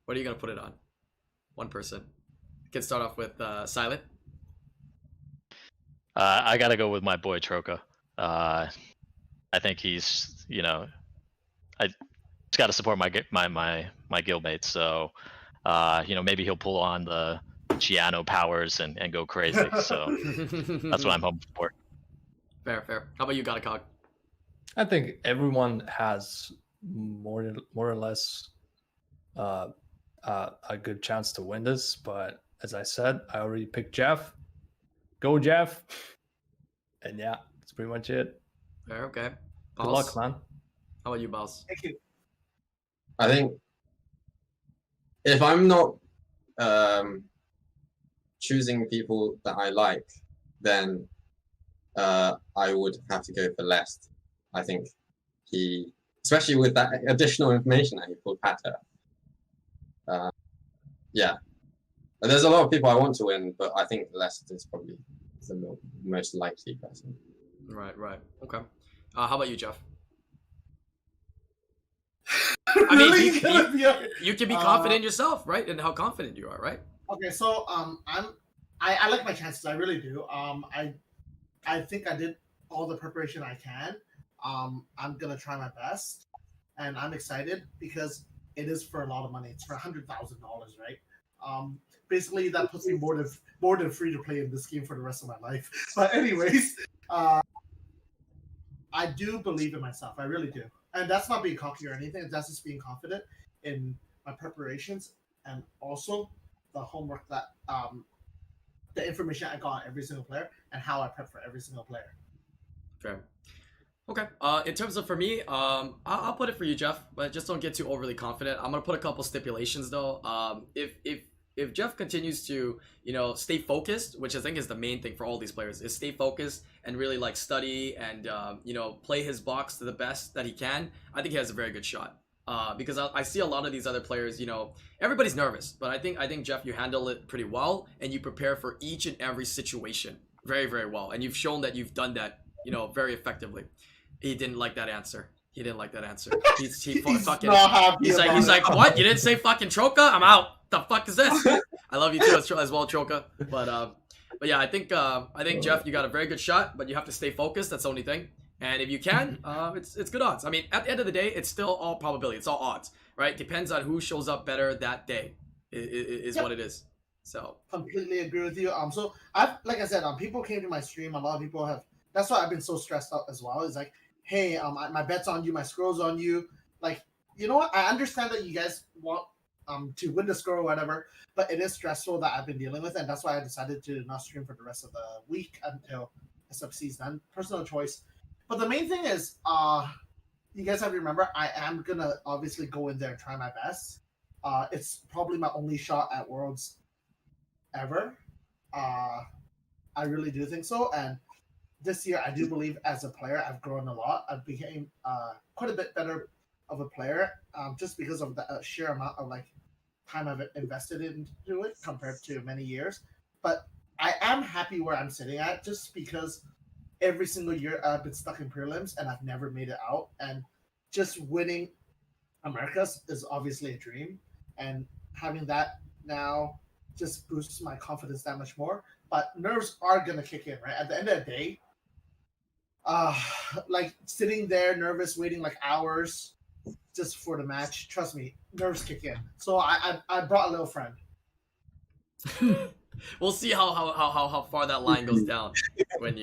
What are you going to put it on? One person. You can start off with Silent. I got to go with my boy Troca. I think he's, I just got to support my guildmates. So, maybe he'll pull on the Giano powers and go crazy. So that's what I'm hoping for. Fair. How about you, Godacog? I think everyone has more or less a good chance to win this. But as I said, I already picked Jeff. Go, Jeff. And yeah, that's pretty much it. Fair, okay. Good luck, man. How about you, Boss? Thank you. I think if I'm not choosing people that I like, then I would have to go for Lest. I think he, especially with that additional information that he pulled Pater. Yeah. But there's a lot of people I want to win, but I think Lest is probably the most likely person. Right. Okay. How about you, Jeff? I mean, you can be confident in yourself, right? And how confident you are, right? Okay, so I like my chances. I really do. I think I did all the preparation I can. I'm gonna try my best, and I'm excited because it is for a lot of money. It's for $100,000, right? Basically that puts me more than free to play in this game for the rest of my life. But anyways, I do believe in myself. I really do, and that's not being cocky or anything. That's just being confident in my preparations and also the homework that the information I got on every single player and how I prep for every single player. Fair. Okay. In terms of for me, I'll put it for you, Jeff, but just don't get too overly confident. I'm gonna put a couple stipulations though. If Jeff continues to, stay focused, which I think is the main thing for all these players, is stay focused and really like study and play his box to the best that he can, I think he has a very good shot. Because I see a lot of these other players, everybody's nervous, but I think Jeff, you handle it pretty well and you prepare for each and every situation very, very well, and you've shown that you've done that, very effectively. He didn't like that answer. He didn't like that answer. He's like, what? You didn't say fucking Troca? I'm out. The fuck is this? I love you too as well, Troca. But yeah, I think Jeff, you got a very good shot, but you have to stay focused. That's the only thing. And if you can, it's good odds. I mean, at the end of the day, it's still all probability. It's all odds, right? Depends on who shows up better that day. Is what it is. So completely agree with you. So like I said, people came to my stream. A lot of people have. That's why I've been so stressed out as well. It's like, hey, my bet's on you, my scroll's on you. Like, you know what? I understand that you guys want to win the scroll or whatever, but it is stressful that I've been dealing with, and that's why I decided to not stream for the rest of the week until SWC is done. Personal choice. But the main thing is, you guys have to remember, I am gonna obviously go in there and try my best. It's probably my only shot at Worlds ever. I really do think so, and this year, I do believe as a player, I've grown a lot. I've became quite a bit better of a player, just because of the sheer amount of time I've invested into it compared to many years. But I am happy where I'm sitting at, just because every single year I've been stuck in prelims and I've never made it out. And just winning Americas is obviously a dream, and having that now just boosts my confidence that much more. But nerves are gonna kick in, right? At the end of the day. Sitting there nervous, waiting hours just for the match. Trust me, nerves kick in. So I brought a little friend. We'll see how far that line goes down when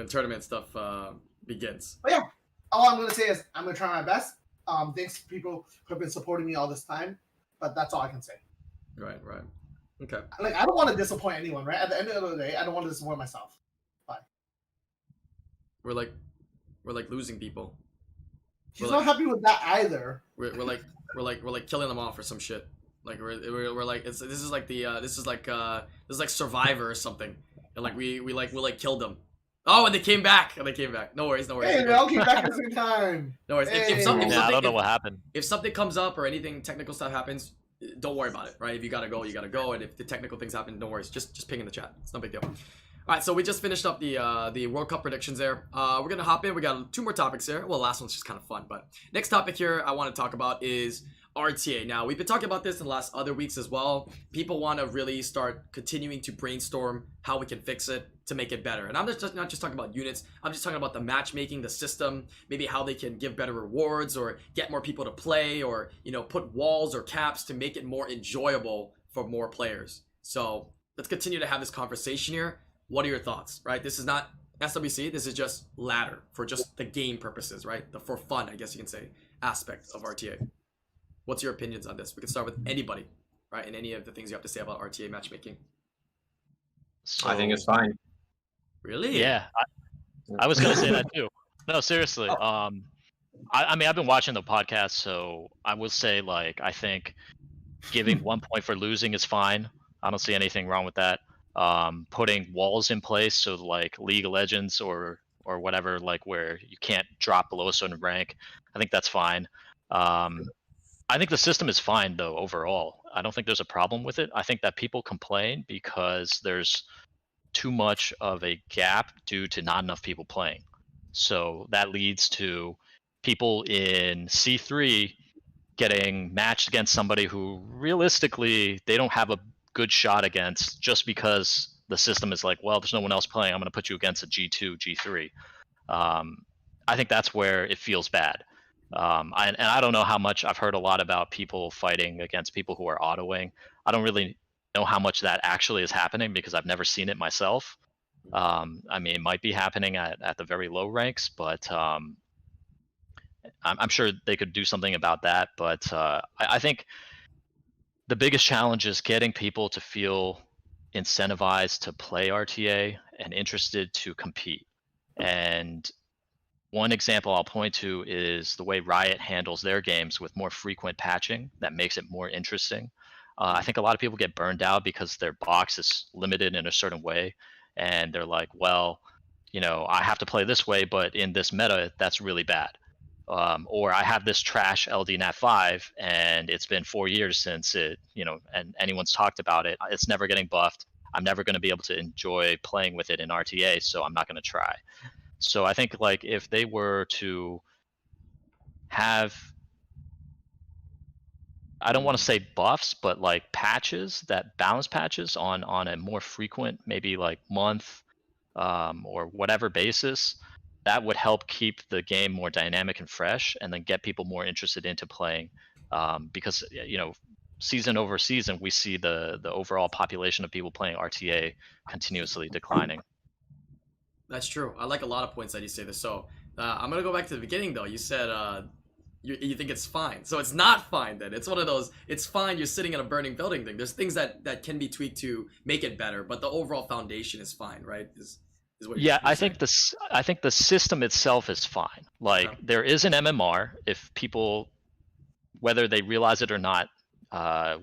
tournament stuff begins. But yeah, all I'm gonna say is I'm gonna try my best. Thanks to people who have been supporting me all this time, but that's all I can say. Right. Okay. I don't want to disappoint anyone, right? At the end of the day, I don't want to disappoint myself. We're like losing people. She's not happy with that either. We're like killing them off or some shit. Like we're like this is like Survivor or something. And we killed them. Oh, and they came back. No worries. Hey, they all came back at the same time. No worries. Hey. I don't know what happened. If something comes up or anything technical stuff happens, don't worry about it, right? If you gotta go, you gotta go. And if the technical things happen, no worries. Just ping in the chat. It's no big deal. All right, so we just finished up the World Cup predictions there. We're gonna hop in. We got 2 more topics here. Well, the last one's just kind of fun, but next topic here I want to talk about is RTA. Now, we've been talking about this in the last other weeks as well. People want to really start continuing to brainstorm how we can fix it to make it better. And I'm not just talking about units. I'm just talking about the matchmaking, the system, maybe how they can give better rewards or get more people to play, or put walls or caps to make it more enjoyable for more players. So let's continue to have this conversation here. What are your thoughts, right? This is not SWC. This is just ladder for just the game purposes, right? The for fun, I guess you can say, aspect of RTA. What's your opinions on this? We can start with anybody, right? And any of the things you have to say about RTA matchmaking. I think it's fine. Really? Yeah, I was gonna say that too. No, seriously. I mean, I've been watching the podcast, so I will say, I think giving 1 point for losing is fine. I don't see anything wrong with that. Putting walls in place, so League of Legends or whatever, where you can't drop below a certain rank, I think that's fine. I think the system is fine though overall. I don't think there's a problem with it. I think that people complain because there's too much of a gap due to not enough people playing. So that leads to people in C3 getting matched against somebody who realistically they don't have a good shot against just because the system is like, well, there's no one else playing. I'm going to put you against a G2, G3. I think that's where it feels bad. And I don't know how much. I've heard a lot about people fighting against people who are autoing. I don't really know how much that actually is happening because I've never seen it myself. I mean, it might be happening at the very low ranks, but I'm sure they could do something about that. But I think the biggest challenge is getting people to feel incentivized to play RTA and interested to compete. And one example I'll point to is the way Riot handles their games with more frequent patching that makes it more interesting. I think a lot of people get burned out because their box is limited in a certain way. And they're like, well, you know, I have to play this way, but in this meta, that's really bad. Or I have this trash LD Nat 5 and it's been 4 years since it, you know, and anyone's talked about it. It's never getting buffed. I'm never going to be able to enjoy playing with it in RTA, so I'm not going to try. So I think like if they were to have, I don't want to say buffs, but like patches, that balance patches on a more frequent, maybe like month or whatever basis, that would help keep the game more dynamic and fresh, and then get people more interested into playing. Because you know, season over season, we see the overall population of people playing RTA continuously declining. That's true. I like a lot of points that you say this. So I'm gonna go back to the beginning though. You said you think it's fine. So it's not fine then. It's one of those, it's fine, you're sitting in a burning building thing. There's things that can be tweaked to make it better, but the overall foundation is fine, right? Is what Yeah, you're I saying. think the system itself is fine. Like Okay. there is an MMR if people, whether they realize it or not.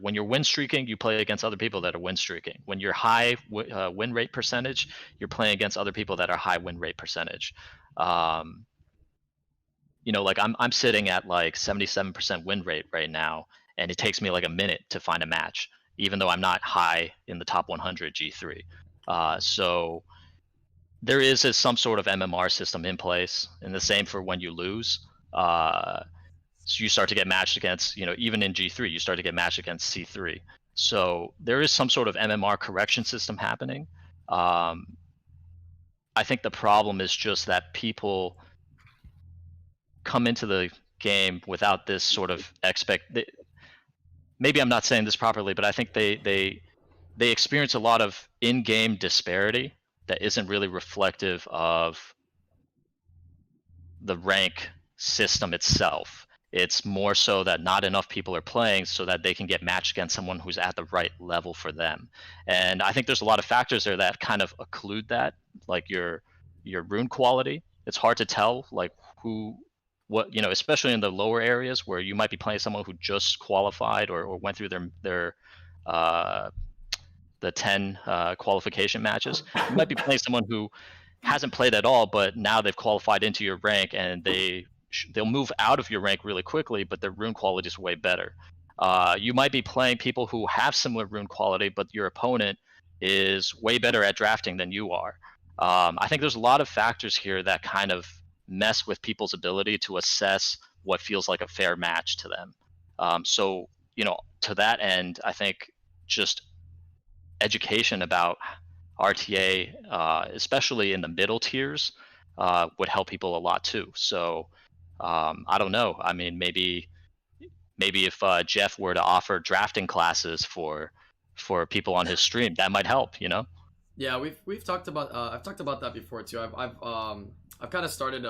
When you're win streaking, you play against other people that are win streaking. When you're high win rate percentage, you're playing against other people that are high win rate percentage. You know, like I'm sitting at like 77% win rate right now, and it takes me like a minute to find a match, even though I'm not high in the top 100 G3. So there is some sort of MMR system in place, and the same for when you lose. So you start to get matched against, you know, even in G3, you start to get matched against C3. So there is some sort of MMR correction system happening. I think the problem is just that people come into the game without this sort of maybe I'm not saying this properly, but I think they experience a lot of in-game disparity that isn't really reflective of the rank system itself. It's more so that not enough people are playing so that they can get matched against someone who's at the right level for them. And I think there's a lot of factors there that kind of occlude that, like your rune quality. It's hard to tell like what, you know, especially in the lower areas where you might be playing someone who just qualified or went through their the 10 qualification matches. You might be playing someone who hasn't played at all, but now they've qualified into your rank, and they'll move out of your rank really quickly, but their rune quality is way better. You might be playing people who have similar rune quality, but your opponent is way better at drafting than you are. I think there's a lot of factors here that kind of mess with people's ability to assess what feels like a fair match to them. So, you know, to that end, I think just education about RTA, especially in the middle tiers, would help people a lot too. So I don't know. I mean, maybe if Jeff were to offer drafting classes for people on his stream, that might help. You know? Yeah, we've talked about I've talked about that before too. I've kind of started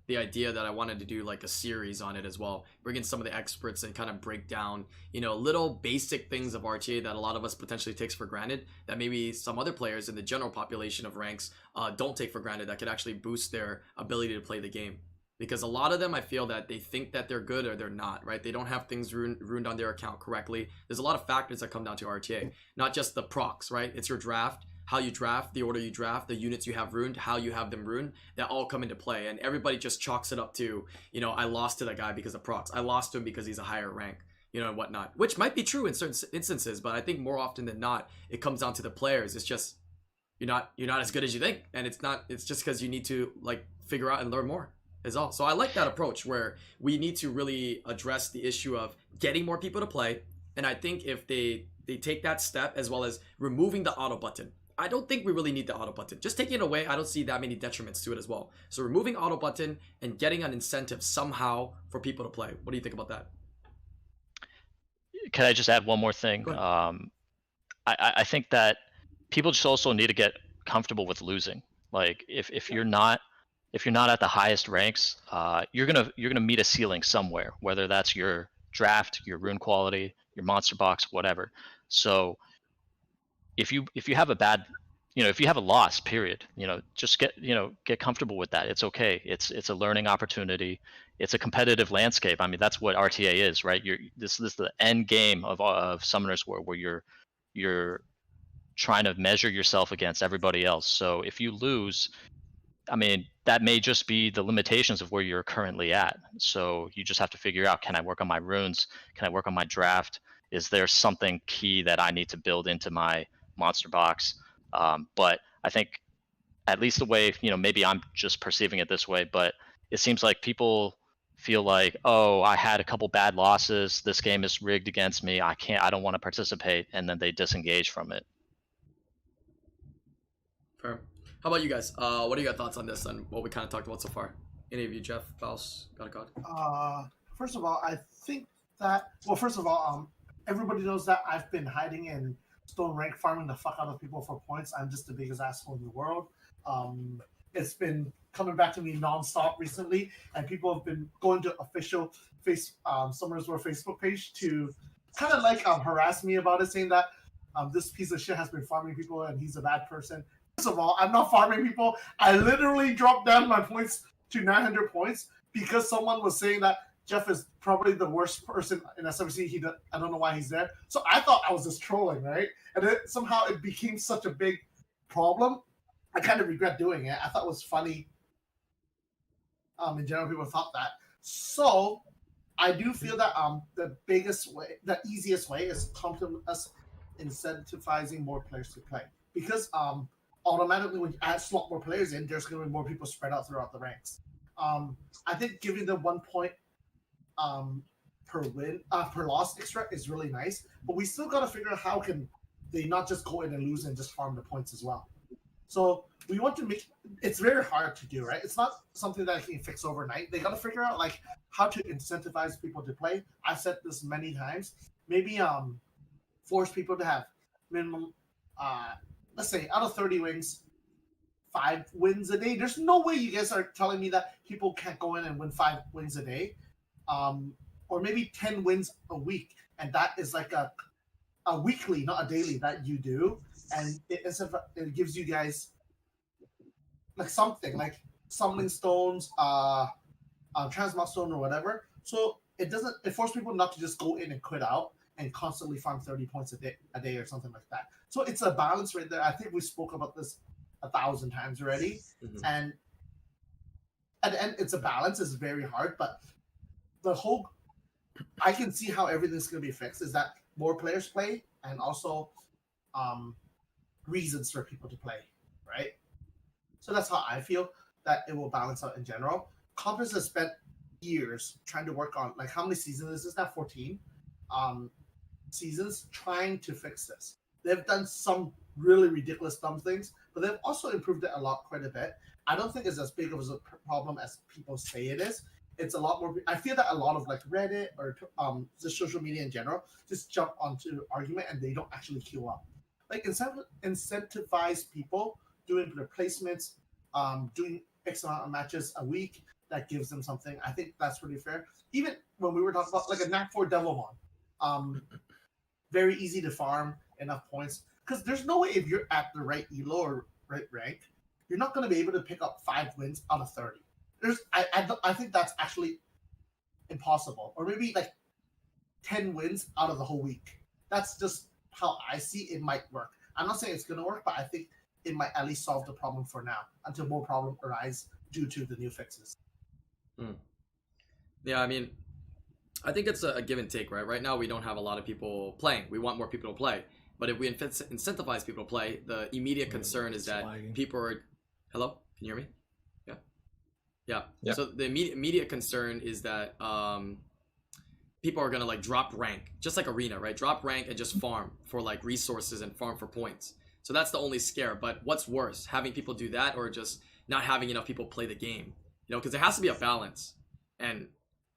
the idea that I wanted to do like a series on it as well, bring in some of the experts and kind of break down, you know, little basic things of RTA that a lot of us potentially takes for granted, that maybe some other players in the general population of ranks don't take for granted, that could actually boost their ability to play the game. Because a lot of them, I feel that they think that they're good or they're not, right? They don't have things ruined on their account correctly. There's a lot of factors that come down to RTA, not just the procs, right? It's your draft, how you draft, the order you draft, the units you have ruined, how you have them ruined, that all come into play. And everybody just chalks it up to, you know, I lost to that guy because of procs. I lost to him because he's a higher rank, you know, and whatnot. Which might be true in certain instances, but I think more often than not, it comes down to the players. It's just, you're not as good as you think. And it's just because you need to like figure out and learn more is all. So I like that approach where we need to really address the issue of getting more people to play. And I think if they they take that step, as well as removing the auto button. I don't think we really need the auto button. Just taking it away, I don't see that many detriments to it as well. So removing auto button and getting an incentive somehow for people to play. What do you think about that? Can I just add one more thing? Go ahead. I think that people just also need to get comfortable with losing. Like if you're not at the highest ranks, you're gonna meet a ceiling somewhere, whether that's your draft, your rune quality, your monster box, whatever. So if you have a bad, if you have a loss, period, just get comfortable with that. It's okay. It's a learning opportunity. It's a competitive landscape. I mean, that's what RTA is, right? This is the end game of Summoners War, where you're trying to measure yourself against everybody else. So if you lose, I mean, that may just be the limitations of where you're currently at. So you just have to figure out, can I work on my runes? Can I work on my draft? Is there something key that I need to build into my monster box? But I think, at least the way, maybe I'm just perceiving it this way, but it seems like people feel like, oh, I had a couple bad losses, this game is rigged against me, I don't want to participate, and then they disengage from it. Fair. How about you guys? What are your thoughts on this and what we kind of talked about so far? Any of you, Jeff, Faust, got a card? First of all, I think that, first of all, everybody knows that I've been hiding in Stone Rank, farming the fuck out of people for points. I'm just the biggest asshole in the world. It's been coming back to me nonstop recently, and people have been going to official Summoners War Facebook page to kind of like harass me about it, saying that this piece of shit has been farming people and he's a bad person. First of all, I'm not farming people. I literally dropped down my points to 900 points because someone was saying that Jeff is probably the worst person in SWC. I don't know why he's there. So I thought I was just trolling, right? And then somehow it became such a big problem. I kind of regret doing it. I thought it was funny. In general, people thought that. So I do feel that the easiest way is Com2uS incentivizing more players to play, because automatically when you add slot more players in, there's going to be more people spread out throughout the ranks. I think giving them 1 point per loss extra is really nice, but we still got to figure out how can they not just go in and lose and just farm the points as well. So we want to make it's very hard to do, right? It's not something that I can fix overnight. They got to figure out like how to incentivize people to play. I've said this many times. Maybe force people to have minimum, let's say out of 30 wins, 5 wins a day. There's no way you guys are telling me that people can't go in and win 5 wins a day, or maybe 10 wins a week, and that is like a weekly, not a daily, that you do, and it gives you guys like something like summoning stones, transmog stone or whatever. So it forces people not to just go in and quit out and constantly farm 30 points a day or something like that. So it's a balance right there. I think we spoke about this 1,000 times already. Mm-hmm. And at the end, it's a balance. It's very hard, but I can see how everything's going to be fixed is that more players play, and also reasons for people to play, right? So that's how I feel that it will balance out in general. Com2uS has spent years trying to work on, like, how many seasons is this now? 14 seasons trying to fix this. They've done some really ridiculous dumb things, but they've also improved it quite a bit. I don't think it's as big of a problem as people say it is. It's a lot more. I feel that a lot of like Reddit or just social media in general just jump onto argument and they don't actually queue up. Like incentivize people doing replacements, doing X amount of matches a week. That gives them something. I think that's pretty fair. Even when we were talking about like a Knack 4 Devilmon, very easy to farm, enough points. Because there's no way if you're at the right elo or right rank, you're not going to be able to pick up 5 wins out of 30. I think that's actually impossible. Or maybe like 10 wins out of the whole week. That's just how I see it might work. I'm not saying it's going to work, but I think it might at least solve the problem for now until more problems arise due to the new fixes. Yeah, I mean, I think it's a give and take, right? Right now, we don't have a lot of people playing. We want more people to play. But if we incentivize people to play, the immediate concern is that people are... Hello? Can you hear me? Yeah. So the immediate concern is that people are gonna like drop rank, just like Arena, right? Drop rank and just farm for like resources and farm for points. So that's the only scare. But what's worse, having people do that or just not having enough people play the game? You know, because there has to be a balance, and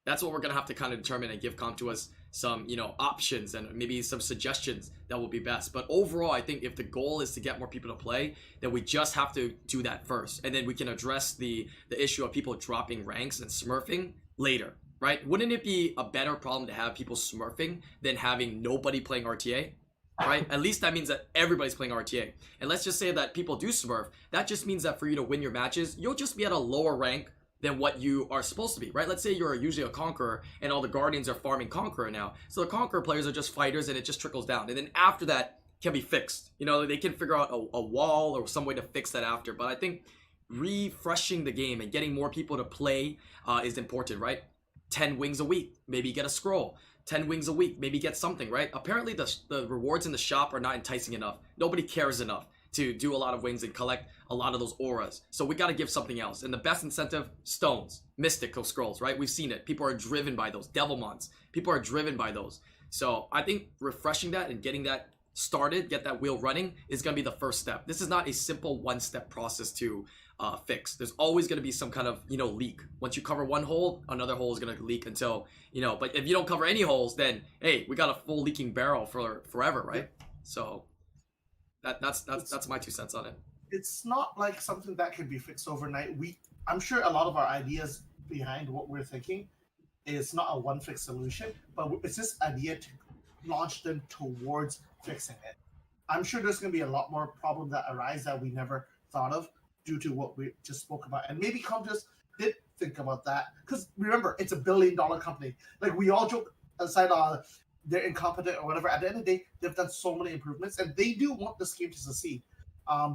that's what we're gonna have to kind of determine and give Com2uS some, you know, options and maybe some suggestions that will be best. But overall, I think if the goal is to get more people to play, then we just have to do that first, and then we can address the issue of people dropping ranks and smurfing later, right? Wouldn't it be a better problem to have people smurfing than having nobody playing RTA? Right? At least that means that everybody's playing RTA. And let's just say that people do smurf. That just means that for you to win your matches, you'll just be at a lower rank than what you are supposed to be, right? Let's say you're usually a Conqueror and all the Guardians are farming Conqueror now. So the Conqueror players are just fighters and it just trickles down. And then after that can be fixed. You know, they can figure out a wall or some way to fix that after. But I think refreshing the game and getting more people to play is important, right? 10 wings a week, maybe get a scroll. 10 wings a week, maybe get something, right? Apparently the rewards in the shop are not enticing enough. Nobody cares enough to do a lot of wings and collect a lot of those auras. So we got to give something else. And the best incentive, stones, mystical scrolls, right? We've seen it. People are driven by those. Devilmons. People are driven by those. So I think refreshing that and getting that started, get that wheel running is going to be the first step. This is not a simple one-step process to fix. There's always going to be some kind of, you know, leak. Once you cover one hole, another hole is going to leak until, you know, but if you don't cover any holes, then, hey, we got a full leaking barrel for forever, right? So that's my 2 cents on it. It's not like something that can be fixed overnight. I'm sure a lot of our ideas behind what we're thinking is not a one fix solution, but it's this idea to launch them towards fixing it. I'm sure there's going to be a lot more problems that arise that we never thought of due to what we just spoke about. And maybe Com2uS did think about that. Because remember, it's $1 billion company. Like we all joke aside they're incompetent or whatever. At the end of the day, they've done so many improvements and they do want this game to succeed.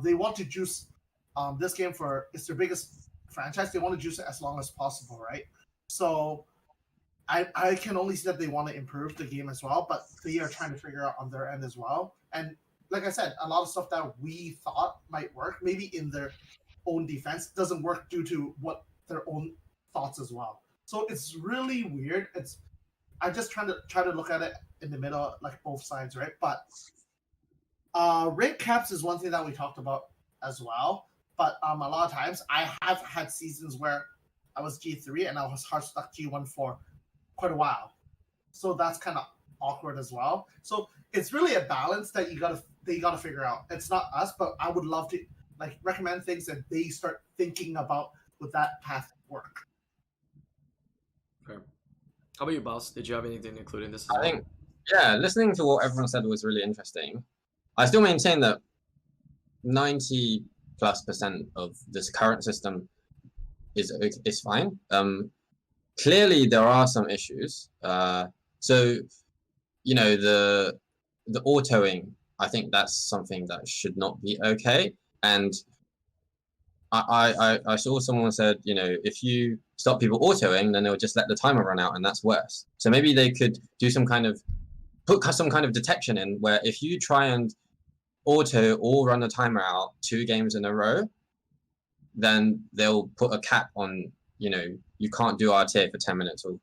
They want to juice this game it's their biggest franchise. They want to juice it as long as possible, right? So I can only see that they want to improve the game as well, but they are trying to figure out on their end as well. And like I said, a lot of stuff that we thought might work, maybe in their own defense, doesn't work due to what their own thoughts as well. So it's really weird. I'm just trying to look at it in the middle, like both sides, right? But rank caps is one thing that we talked about as well. But a lot of times I have had seasons where I was G3 and I was hard stuck G1 for quite a while. So that's kind of awkward as well. So it's really a balance that you gotta figure out. It's not us, but I would love to like recommend things that they start thinking about with that path work. Okay. How about you, Boss? Did you have anything to include in this? I think, yeah, listening to what everyone said was really interesting. I still maintain that 90+% of this current system is fine. Clearly, there are some issues. So, you know, the autoing, I think that's something that should not be okay. And I saw someone said, you know, if you stop people autoing, then they'll just let the timer run out, and that's worse. So maybe they could do put some kind of detection in where if you try and auto or run the timer out 2 games in a row, then they'll put a cap on, you know, you can't do RTA for 10 minutes or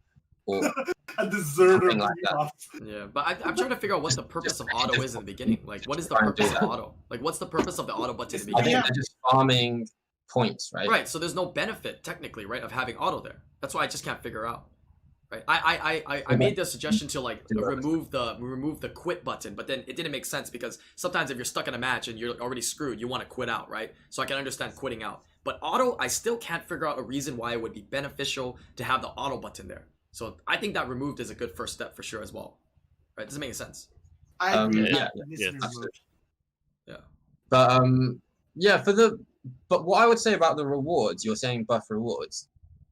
a deserter something like that. Yeah, but I'm trying to figure out what the purpose of auto is in the beginning. Like, what is the purpose of auto? Like, what's the purpose of the auto button in the I beginning? think they're just farming points, right? Right, so there's no benefit technically, right, of having auto there. That's why I just can't figure out. Right, I made the suggestion to like remove the quit button, but then it didn't make sense because sometimes if you're stuck in a match and you're already screwed, you want to quit out, right? So I can understand quitting out. But auto, I still can't figure out a reason why it would be beneficial to have the auto button there. So I think that removed is a good first step for sure as well. Right? Doesn't make sense. I agree. Yeah, Yeah. But yeah, but what I would say about the rewards, you're saying buff rewards,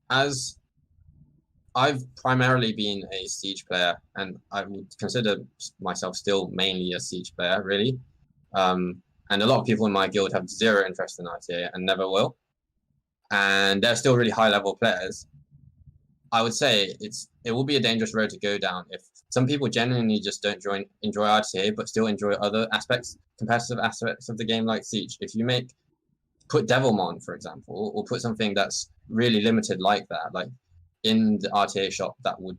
as I've primarily been a Siege player, and I would consider myself still mainly a Siege player, really. And a lot of people in my guild have zero interest in RTA and never will. And they're still really high-level players. I would say it will be a dangerous road to go down if some people genuinely just don't enjoy RTA, but still enjoy other competitive aspects of the game like Siege. If you put Devilmon, for example, or put something that's really limited like that, like in the RTA shop, that would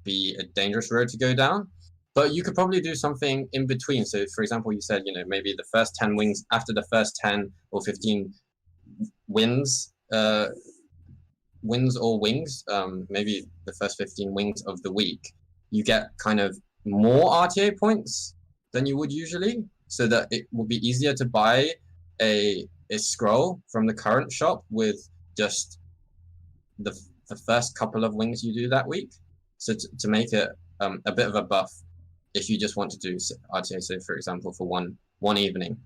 be a dangerous road to go down. But you could probably do something in between. So, for example, you said, maybe the first 10 wings, after the first 10 or 15 wins or wings, maybe the first 15 wings of the week, you get kind of more RTA points than you would usually, so that it will be easier to buy a scroll from the current shop with just the first couple of wings you do that week. So to make it a bit of a buff, if you just want to do RTA, so for example, for one evening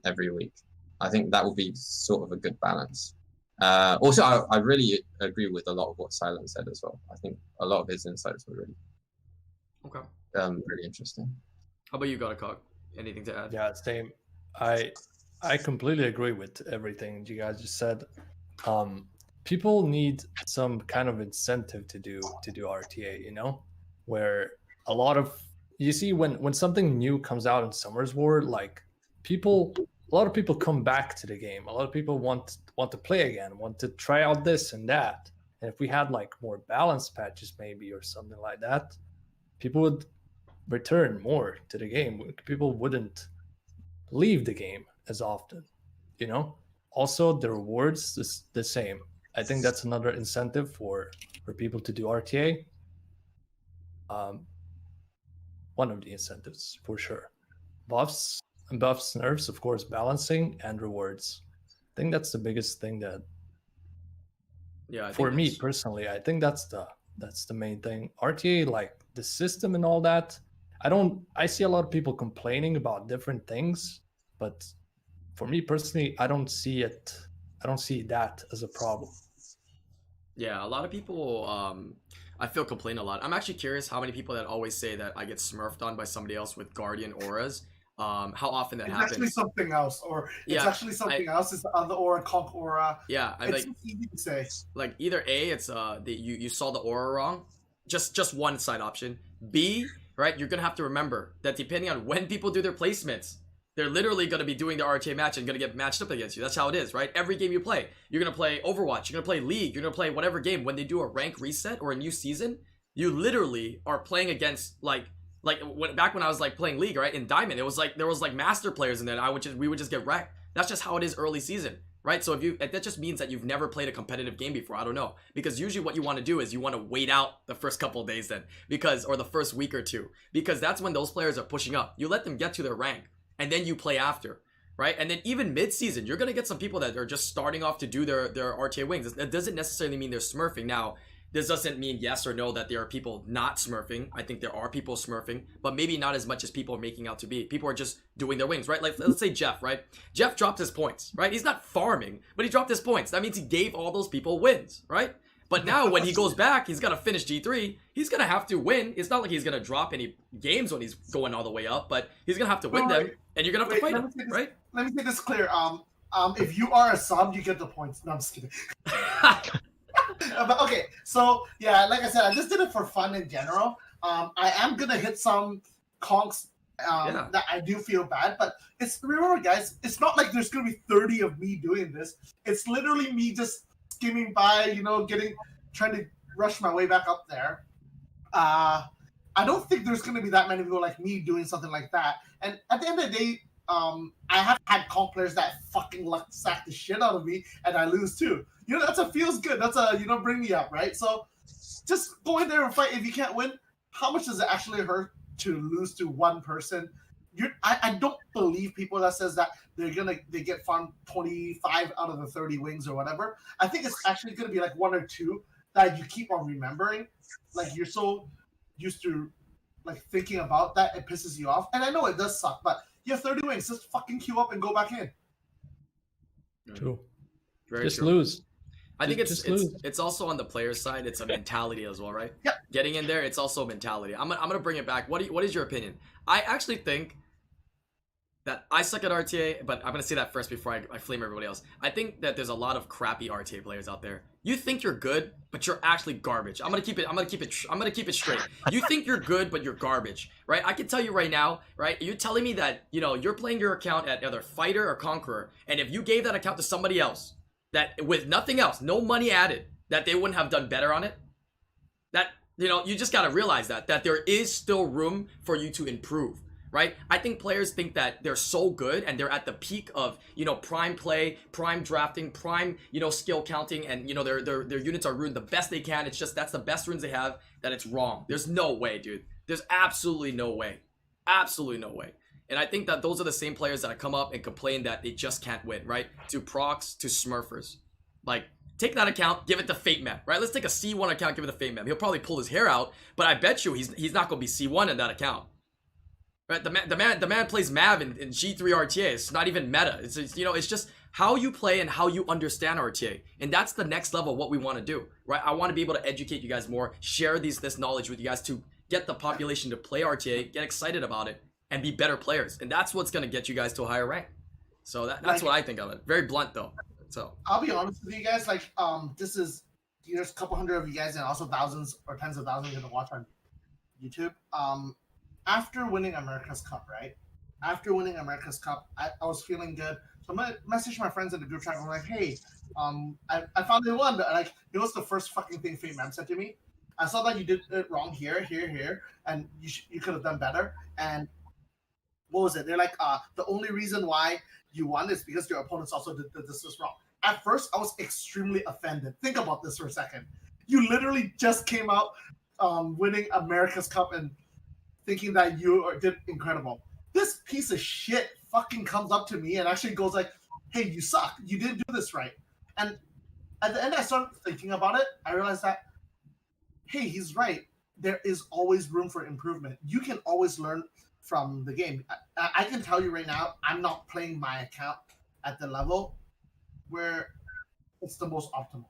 every week, I think that would be sort of a good balance. Also, I really agree with a lot of what Silent said as well. I think a lot of his insights were really interesting. How about you, Godacog? Anything to add? Yeah, same. I completely agree with everything you guys just said. People need some kind of incentive to do RTA, where a lot of you see when something new comes out in Summer's War, like a lot of people come back to the game. A lot of people want to play again, want to try out this and that. And if we had like more balanced patches maybe or something like that, people would return more to the game. People wouldn't leave the game as often, Also, the rewards is the same. I think that's another incentive for people to do RTA. One of the incentives for sure. Buffs, nerfs, of course, balancing and rewards. I think that's the biggest thing that. Yeah. For me personally, I think that's the main thing. RTA, like the system and all that. I see a lot of people complaining about different things, but for me personally, I don't see that as a problem. Yeah, a lot of people, I feel complain a lot. I'm actually curious how many people that always say that I get smurfed on by somebody else with Guardian auras. How often that happens. It's actually something else, or it's actually something else. It's the other aura, Conk aura. Yeah, it's easy to say. Like either A, it's you saw the aura wrong, just one side option. B, right, you're gonna have to remember that depending on when people do their placements, they're literally going to be doing the RTA match and going to get matched up against you. That's how it is, right? Every game you play, you're going to play Overwatch, you're going to play League, you're going to play whatever game. When they do a rank reset or a new season, you literally are playing against back when I was like playing League, right? In Diamond, it was like there was like master players, and then we would just get wrecked. That's just how it is early season, right? So that just means that you've never played a competitive game before. I don't know, because usually what you want to do is you want to wait out the first couple of days then, or the first week or two, because that's when those players are pushing up. You let them get to their rank, and then you play after, right? And then even mid-season, you're going to get some people that are just starting off to do their RTA wings. That doesn't necessarily mean they're smurfing. Now, this doesn't mean yes or no that there are people not smurfing. I think there are people smurfing, but maybe not as much as people are making out to be. People are just doing their wings, right? Like, let's say Jeff, right? Jeff dropped his points, right? He's not farming, but he dropped his points. That means he gave all those people wins, right? But now when he goes back, he's got to finish G3. He's going to have to win. It's not like he's going to drop any games when he's going all the way up, but he's going to have to win them, and you're going to have to fight him, right? Let me make this clear. If you are a sub, you get the points. No, I'm just kidding. But okay, so yeah, like I said, I just did it for fun in general. I am going to hit some conks that I do feel bad, but remember, guys, it's not like there's going to be 30 of me doing this. It's literally me just skimming by, trying to rush my way back up there. I don't think there's going to be that many people like me doing something like that. And at the end of the day, I have had comp players that fucking luck sack the shit out of me, and I lose too. That's a feels good. That's a, bring me up, right? So just go in there and fight. If you can't win, how much does it actually hurt to lose to one person? I don't believe people that says that they get farmed 25 out of the 30 wings or whatever. I think it's actually going to be like one or two that you keep on remembering. Like, you're so used to like thinking about that, it pisses you off. And I know it does suck, but you have 30 wings, just fucking queue up and go back in. True. Very true. Lose. I think it's also on the player side. It's a mentality as well, right? Yep. Getting in there, it's also a mentality. I'm gonna bring it back. What is your opinion? I actually think that I suck at RTA, but I'm gonna say that first before I flame everybody else. I think that there's a lot of crappy RTA players out there. You think you're good, but you're actually garbage. I'm gonna keep it straight. You think you're good, but you're garbage, right? I can tell you right now, right? You're telling me that you're playing your account at either Fighter or Conqueror, and if you gave that account to somebody else, that with nothing else, no money added, that they wouldn't have done better on it. you just got to realize that there is still room for you to improve, right? I think players think that they're so good and they're at the peak of, prime play, prime drafting, prime, skill counting, and, their units are ruined the best they can. It's just that's the best runes they have, that it's wrong. There's no way, dude. There's absolutely no way. Absolutely no way. And I think that those are the same players that come up and complain that they just can't win, right? To procs, to smurfers. Like, take that account, give it to Fate Mem, right? Let's take a C1 account, give it to Fate Mem. He'll probably pull his hair out, but I bet you he's not going to be C1 in that account. Right? The man plays Mav in G3 RTA. It's not even meta. It's it's just how you play and how you understand RTA. And that's the next level of what we want to do, right? I want to be able to educate you guys more, share this knowledge with you guys to get the population to play RTA, get excited about it, and be better players. And that's what's going to get you guys to a higher rank. So that's what I think of it. Very blunt though. So I'll be honest with you guys, like there's a couple hundred of you guys and also thousands or tens of thousands going to watch on YouTube. After winning America's Cup, right? After winning America's Cup, I was feeling good. So I'm gonna message my friends in the group chat. I'm like, hey, I found they won. Like, it was the first fucking thing Fate Mem said to me. I saw that you did it wrong here, and you could have done better. And what was it? They're like, the only reason why you won is because your opponents also did this wrong. At first, I was extremely offended. Think about this for a second. You literally just came out winning America's Cup and thinking that you did incredible. This piece of shit fucking comes up to me and actually goes like, hey, you suck. You didn't do this right. And at the end, I started thinking about it. I realized that, hey, he's right. There is always room for improvement. You can always learn from the game. I can tell you right now, I'm not playing my account at the level where it's the most optimal.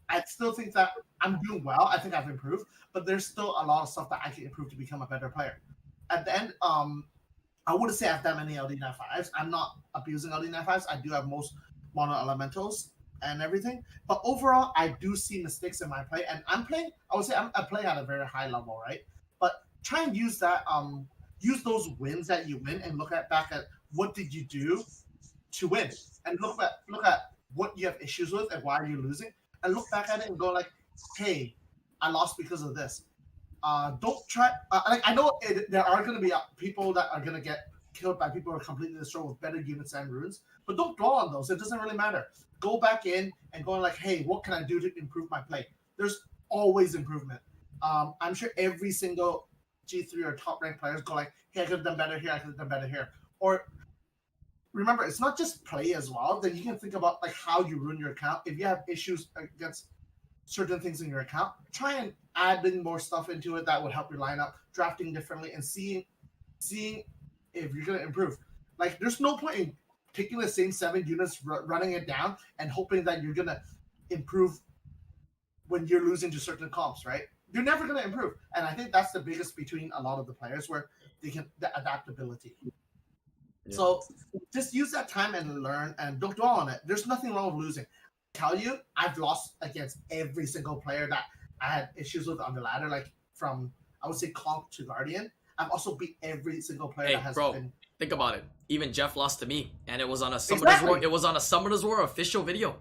I still think that I'm doing well. I think I've improved, but there's still a lot of stuff that I can improve to become a better player. At the end, I wouldn't say I have that many LD95s. I'm not abusing LD95s. I do have most mono elementals and everything. But overall, I do see mistakes in my play. And I would say I'm playing at a very high level, right? But try and use that, use those wins that you win and look back at what did you do to win. And look at what you have issues with and why are you losing. And look back at it and go like, hey, I lost because of this. Don't try. I know there are going to be people that are going to get killed by people who are completely destroyed with better units and runes, but don't dwell on those. It doesn't really matter. Go back in and go like, hey, what can I do to improve my play? There's always improvement. I'm sure every single G3 or top ranked players go like, hey, I could have done better here. I could have done better here. Or remember, it's not just play as well. Then you can think about like how you ruin your account. If you have issues against certain things in your account, try and adding more stuff into it that would help your lineup, drafting differently, and seeing if you're going to improve. Like, there's no point in taking the same 7 units, running it down, and hoping that you're going to improve when you're losing to certain comps, right? You're never going to improve. And I think that's the biggest between a lot of the players, where they can, the adaptability. Yeah. So just use that time and learn, and don't dwell on it. There's nothing wrong with losing. Tell you, I've lost against every single player that I had issues with on the ladder, like from, I would say, Conk to Guardian. I've also beat every single player that has been. Think about it. Even Jeff lost to me, and it was on a Summoners War. It was on a Summoners War official video.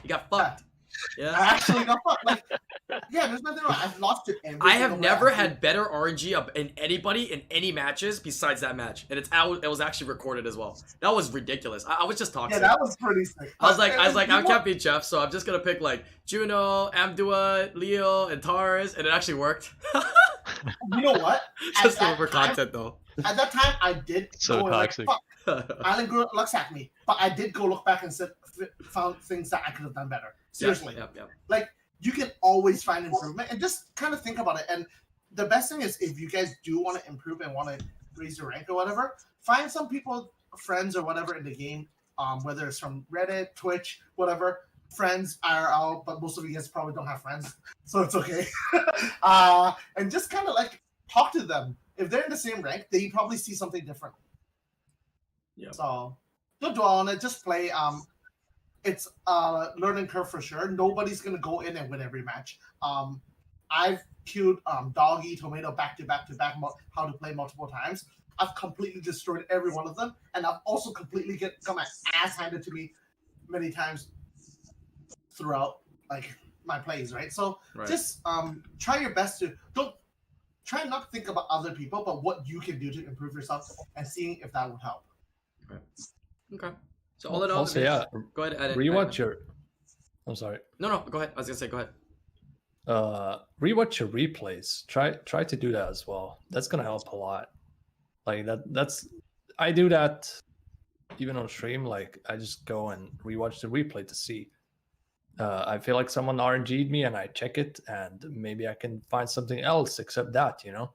He got fucked. Yeah. I actually got fucked. Like, yeah, there's nothing wrong. I've lost to every. I have never had better RNG in anybody in any matches besides that match, and it was actually recorded as well. That was ridiculous. I was just talking. Yeah, that was pretty sick. I was like, I can't beat Jeff, so I'm just gonna pick like Juno, Amdua, Leo, and Tars, and it actually worked. You know what? Just for content though. At that time, I did so go toxic. Like, fuck, IslandGrown looks at me, but I did go look back and found things that I could have done better. Seriously, yep. Like, you can always find improvement, and just kind of think about it. And the best thing is, if you guys do want to improve and want to raise your rank or whatever, find some people, friends or whatever in the game, whether it's from Reddit, Twitch, whatever. Friends IRL, but most of you guys probably don't have friends, so it's okay. And just kind of like talk to them. If they're in the same rank, they probably see something different. Yeah. So don't dwell on it. Just play. It's a learning curve for sure. Nobody's gonna go in and win every match. I've queued Doggy, Tomato back to back how to play multiple times. I've completely destroyed every one of them, and I've also completely got my ass handed to me many times throughout. Like, my plays, right? So Right. just try your best to try not to think about other people, but what you can do to improve yourself and seeing if that would help. Okay. So all in all, Also, yeah, go ahead. Edit. rewatch your. I'm sorry. No, go ahead. I was gonna say, go ahead. Rewatch your replays. Try to do that as well. That's gonna help a lot. Like that's I do that even on stream. Like I just go and rewatch the replay to see. I feel like someone RNG'd me, and I check it, and maybe I can find something else except that, you know.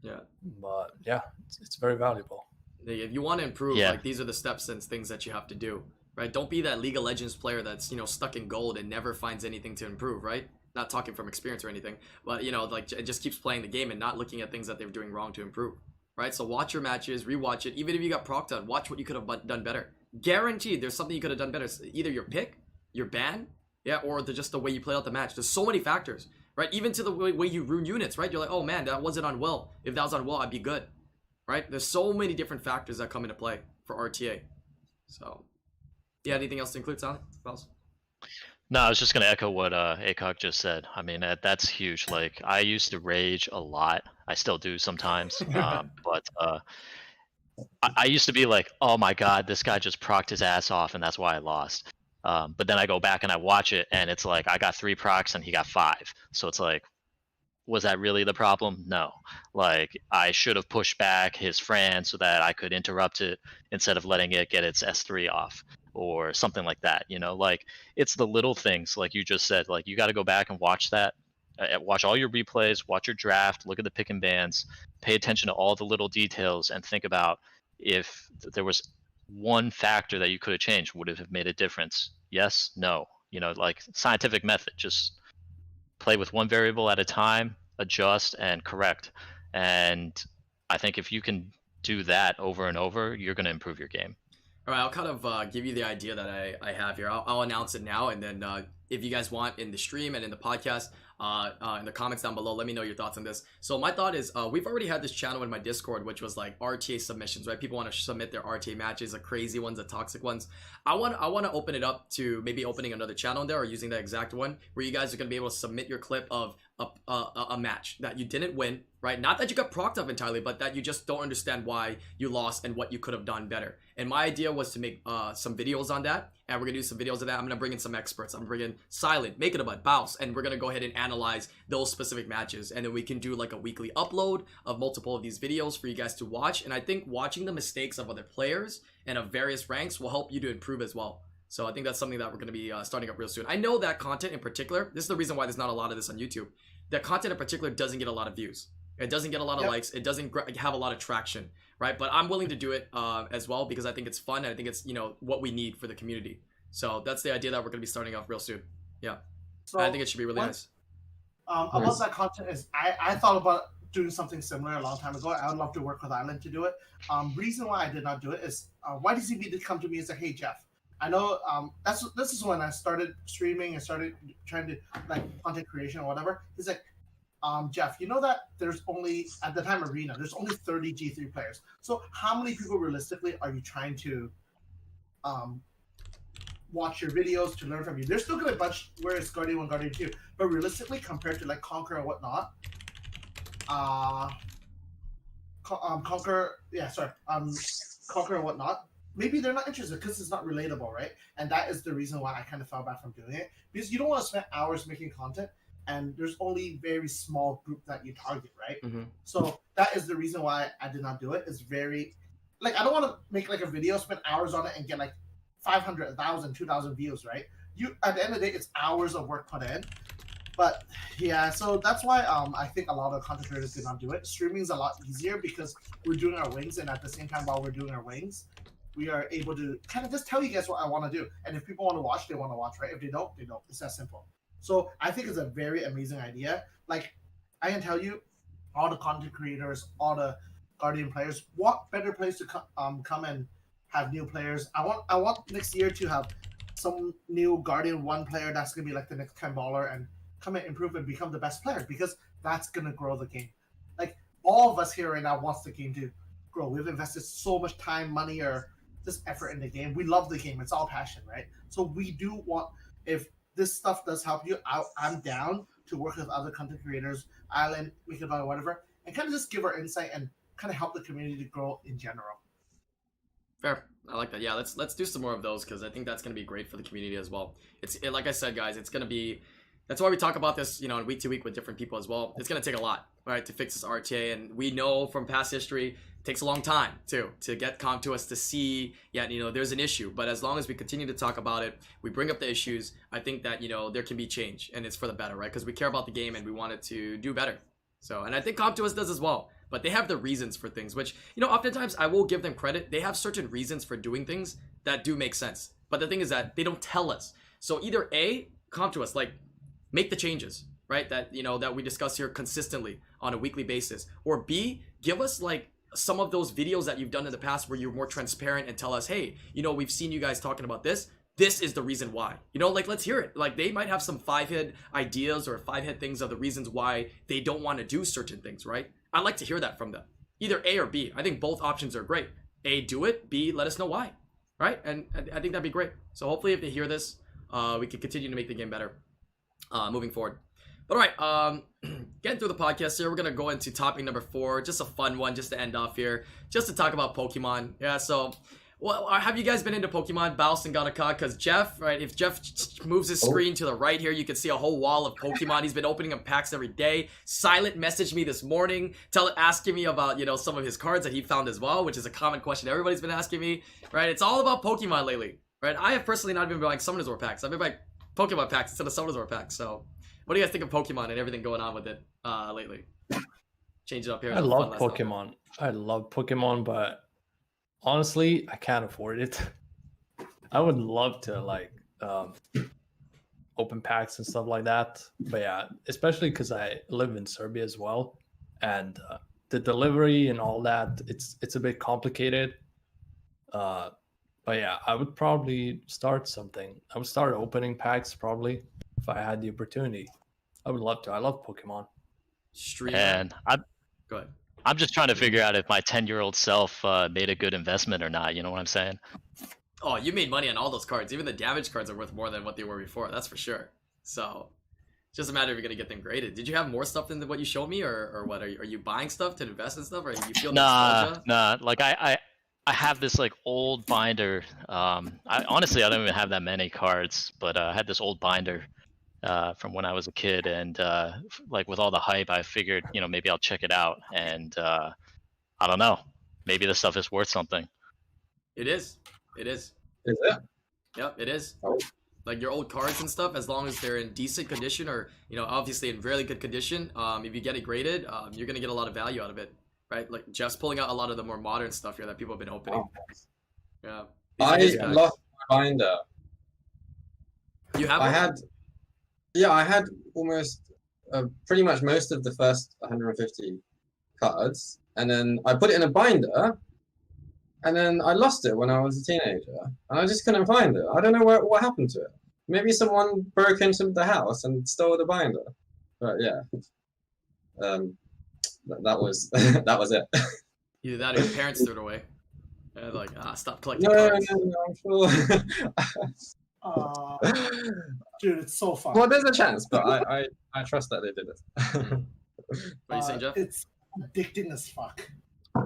Yeah. But yeah, it's very valuable. If you want to improve, Yeah. like these are the steps and things that you have to do, right? Don't be that League of Legends player that's, you know, stuck in gold and never finds anything to improve, right? Not talking from experience or anything, but, you know, like it just keeps playing the game and not looking at things that they're doing wrong to improve, right? So watch your matches, rewatch it. Even if you got procced on, watch what you could have done better. Guaranteed there's something you could have done better. It's either your pick, your ban, yeah, or just the way you play out the match. There's so many factors, right? Even to the way you ruin units, right? You're like, oh man, that wasn't on Will. If that was on Will, I'd be good, right? There's so many different factors that come into play for RTA. So, yeah, anything else to include, Sally? No, I was just gonna echo what ACOG just said. I mean, that's huge. Like, I used to rage a lot. I still do sometimes. But I used to be like, oh my god, this guy just procced his ass off, and that's why I lost. But then I go back and I watch it, and it's like I got 3 procs and he got 5. So it's like, was that really the problem? No. Like, I should have pushed back his Fran so that I could interrupt it instead of letting it get its S3 off or something like that. You know, like, it's the little things, like you just said. Like, you got to go back and watch that. Watch all your replays, watch your draft, look at the pick and bans, pay attention to all the little details, and think about if there was one factor that you could have changed. Would it have made a difference? Yes, no. You know, like scientific method, just play with one variable at a time, adjust and correct. And I think if you can do that over and over, you're going to improve your game. All right, I'll kind of give you the idea that I have here. I'll announce it now, and then if you guys want in the stream and in the podcast, in the comments down below, let me know your thoughts on this. So my thought is, we've already had this channel in my Discord, which was like RTA submissions, right? People want to submit their RTA matches, the crazy ones, the toxic ones. I want to open it up to maybe opening another channel in there or using that exact one where you guys are going to be able to submit your clip of a match that you didn't win, right? Not that you got procced up entirely, but that you just don't understand why you lost and what you could have done better. And my idea was to make some videos on that, and we're gonna do some videos of that. I'm gonna bring in some experts. I'm bringing Silent, Make It About Bouse, and we're gonna go ahead and analyze those specific matches, and then we can do like a weekly upload of multiple of these videos for you guys to watch. And I think watching the mistakes of other players and of various ranks will help you to improve as well. So I think that's something that we're going to be starting up real soon. I know that content in particular, this is the reason why there's not a lot of this on YouTube. That content in particular doesn't get a lot of views. It doesn't get a lot of likes. It doesn't have a lot of traction, right? But I'm willing to do it as well because I think it's fun and I think it's, you know, what we need for the community. So that's the idea that we're going to be starting off real soon. Yeah. So I think it should be really nice. About that content is I thought about doing something similar a long time ago. I would love to work with Island to do it. Reason why I did not do it is YDCB did come to me and say, hey, Jeff, I know this is when I started streaming and started trying to like content creation or whatever. He's like, Jeff, you know that there's only at the time Arena, there's only 30 G3 players. So how many people realistically are you trying to watch your videos to learn from you? There's still gonna be a bunch where it's Guardian 1, Guardian 2, but realistically compared to like Conquer and whatnot, Conquer and whatnot, maybe they're not interested because it's not relatable, right? And that is the reason why I kind of fell back from doing it, because you don't want to spend hours making content and there's only very small group that you target, right? Mm-hmm. So that is the reason why I did not do it. It's very, like, I don't want to make like a video, spend hours on it and get like 500, 1,000, 2,000 views, right? You, at the end of the day, it's hours of work put in. But yeah, so that's why I think a lot of content creators did not do it. Streaming is a lot easier because we're doing our wings, and at the same time while we're doing our wings, we are able to kind of just tell you guys what I want to do. And if people want to watch, they want to watch, right? If they don't, they don't. It's that simple. So I think it's a very amazing idea. Like, I can tell you, all the content creators, all the Guardian players, what better place to come and have new players. I want next year to have some new Guardian 1 player that's going to be like the next 10 baller and come and improve and become the best player, because that's going to grow the game. Like, all of us here right now wants the game to grow. We've invested so much time, money, or just effort in the game. We love the game. It's all passion, right? So we do want, if this stuff does help you out, I'm down to work with other content creators, Island, we could buy whatever, and kind of just give our insight and kind of help the community to grow in general. Fair. I like that. Yeah, let's do some more of those because I think that's gonna be great for the community as well. Like I said, guys, it's gonna be. That's why we talk about this, week to week with different people as well. It's gonna take a lot, right, to fix this RTA, and we know from past history it takes a long time too to get Com2uS to see, there's an issue. But as long as we continue to talk about it, we bring up the issues. I think that there can be change, and it's for the better, right? Because we care about the game and we want it to do better. So, and I think Com2uS does as well. But they have the reasons for things, which, oftentimes I will give them credit. They have certain reasons for doing things that do make sense. But the thing is that they don't tell us. So either A, Com2uS, like, make the changes, right? That, that we discuss here consistently on a weekly basis. Or B, give us, like, some of those videos that you've done in the past where you're more transparent and tell us, hey, we've seen you guys talking about this. This is the reason why. Let's hear it. Like, they might have some 5-hit ideas or 5-hit things of the reasons why they don't want to do certain things, right? I'd like to hear that from them. Either A or B. I think both options are great. A, do it. B, let us know why. Right? And I think that'd be great. So hopefully if they hear this, we can continue to make the game better moving forward. But all right, getting through the podcast here, we're going to go into topic number 4. Just a fun one just to end off here. Just to talk about Pokemon. Yeah, so... Well, have you guys been into Pokemon, Baus and Ganaka? Because Jeff, right, if Jeff moves his screen to the right here, you can see a whole wall of Pokemon. He's been opening up packs every day. Silent messaged me this morning, asking me about, some of his cards that he found as well, which is a common question everybody's been asking me, right? It's all about Pokemon lately, right? I have personally not been buying Summoners War packs. I've been buying Pokemon packs instead of Summoners War packs. So what do you guys think of Pokemon and everything going on with it lately? Change it up here. I love Pokemon. I love Pokemon, but... honestly, I can't afford it. I would love to open packs and stuff like that. But yeah, especially because I live in Serbia as well. And the delivery and all that, it's a bit complicated. But yeah, I would probably start something. I would start opening packs probably if I had the opportunity. I would love to. I love Pokemon. And Go ahead. I'm just trying to figure out if my 10-year-old self made a good investment or not. You know what I'm saying? Oh, you made money on all those cards. Even the damage cards are worth more than what they were before. That's for sure. So, it's just a matter of you're going to get them graded. Did you have more stuff than what you showed me? Or what? Are you buying stuff to invest in stuff? Or you feel nostalgia? Nah. Like, I have this, like, old binder. Honestly, I don't even have that many cards. But I had this old binder from when I was a kid, and like with all the hype, I figured maybe I'll check it out, and I don't know, maybe this stuff is worth something. It is. Is it? Yep, it is. Oh. Like your old cards and stuff, as long as they're in decent condition or obviously in really good condition, if you get it graded, you're gonna get a lot of value out of it, right? Like Jeff's pulling out a lot of the more modern stuff here that people have been opening. Yeah. I lost my binder. You have? I had almost pretty much most of the first 150 cards, and then I put it in a binder, and then I lost it when I was a teenager, and I just couldn't find it. I don't know what happened to it. Maybe someone broke into the house and stole the binder. But yeah, that was that was it. Either that or your parents threw it away. And like, stop collecting No, cards. I'm sure. Dude, it's so fun. Well, there's a chance, but I trust that they did it. What are you saying, Jeff? It's addicting as fuck.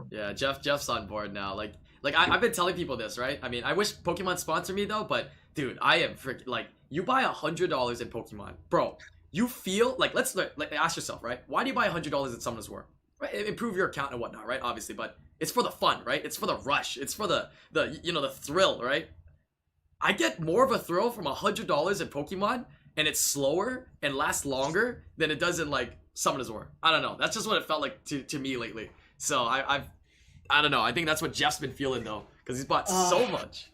Yeah, Jeff's on board now. Like I've been telling people this, right? I mean, I wish Pokemon sponsored me though, but dude, I am freaking like, you buy $100 in Pokemon, bro. You feel like let's ask yourself, right? Why do you buy $100 in Summoners War? Right, improve your account and whatnot, right? Obviously, but it's for the fun, right? It's for the rush. It's for the thrill, right? I get more of a thrill from $100 in Pokemon, and it's slower and lasts longer than it does in like Summoners War. I don't know. That's just what it felt like to me lately. So I don't know. I think that's what Jeff's been feeling though, because he's bought so much.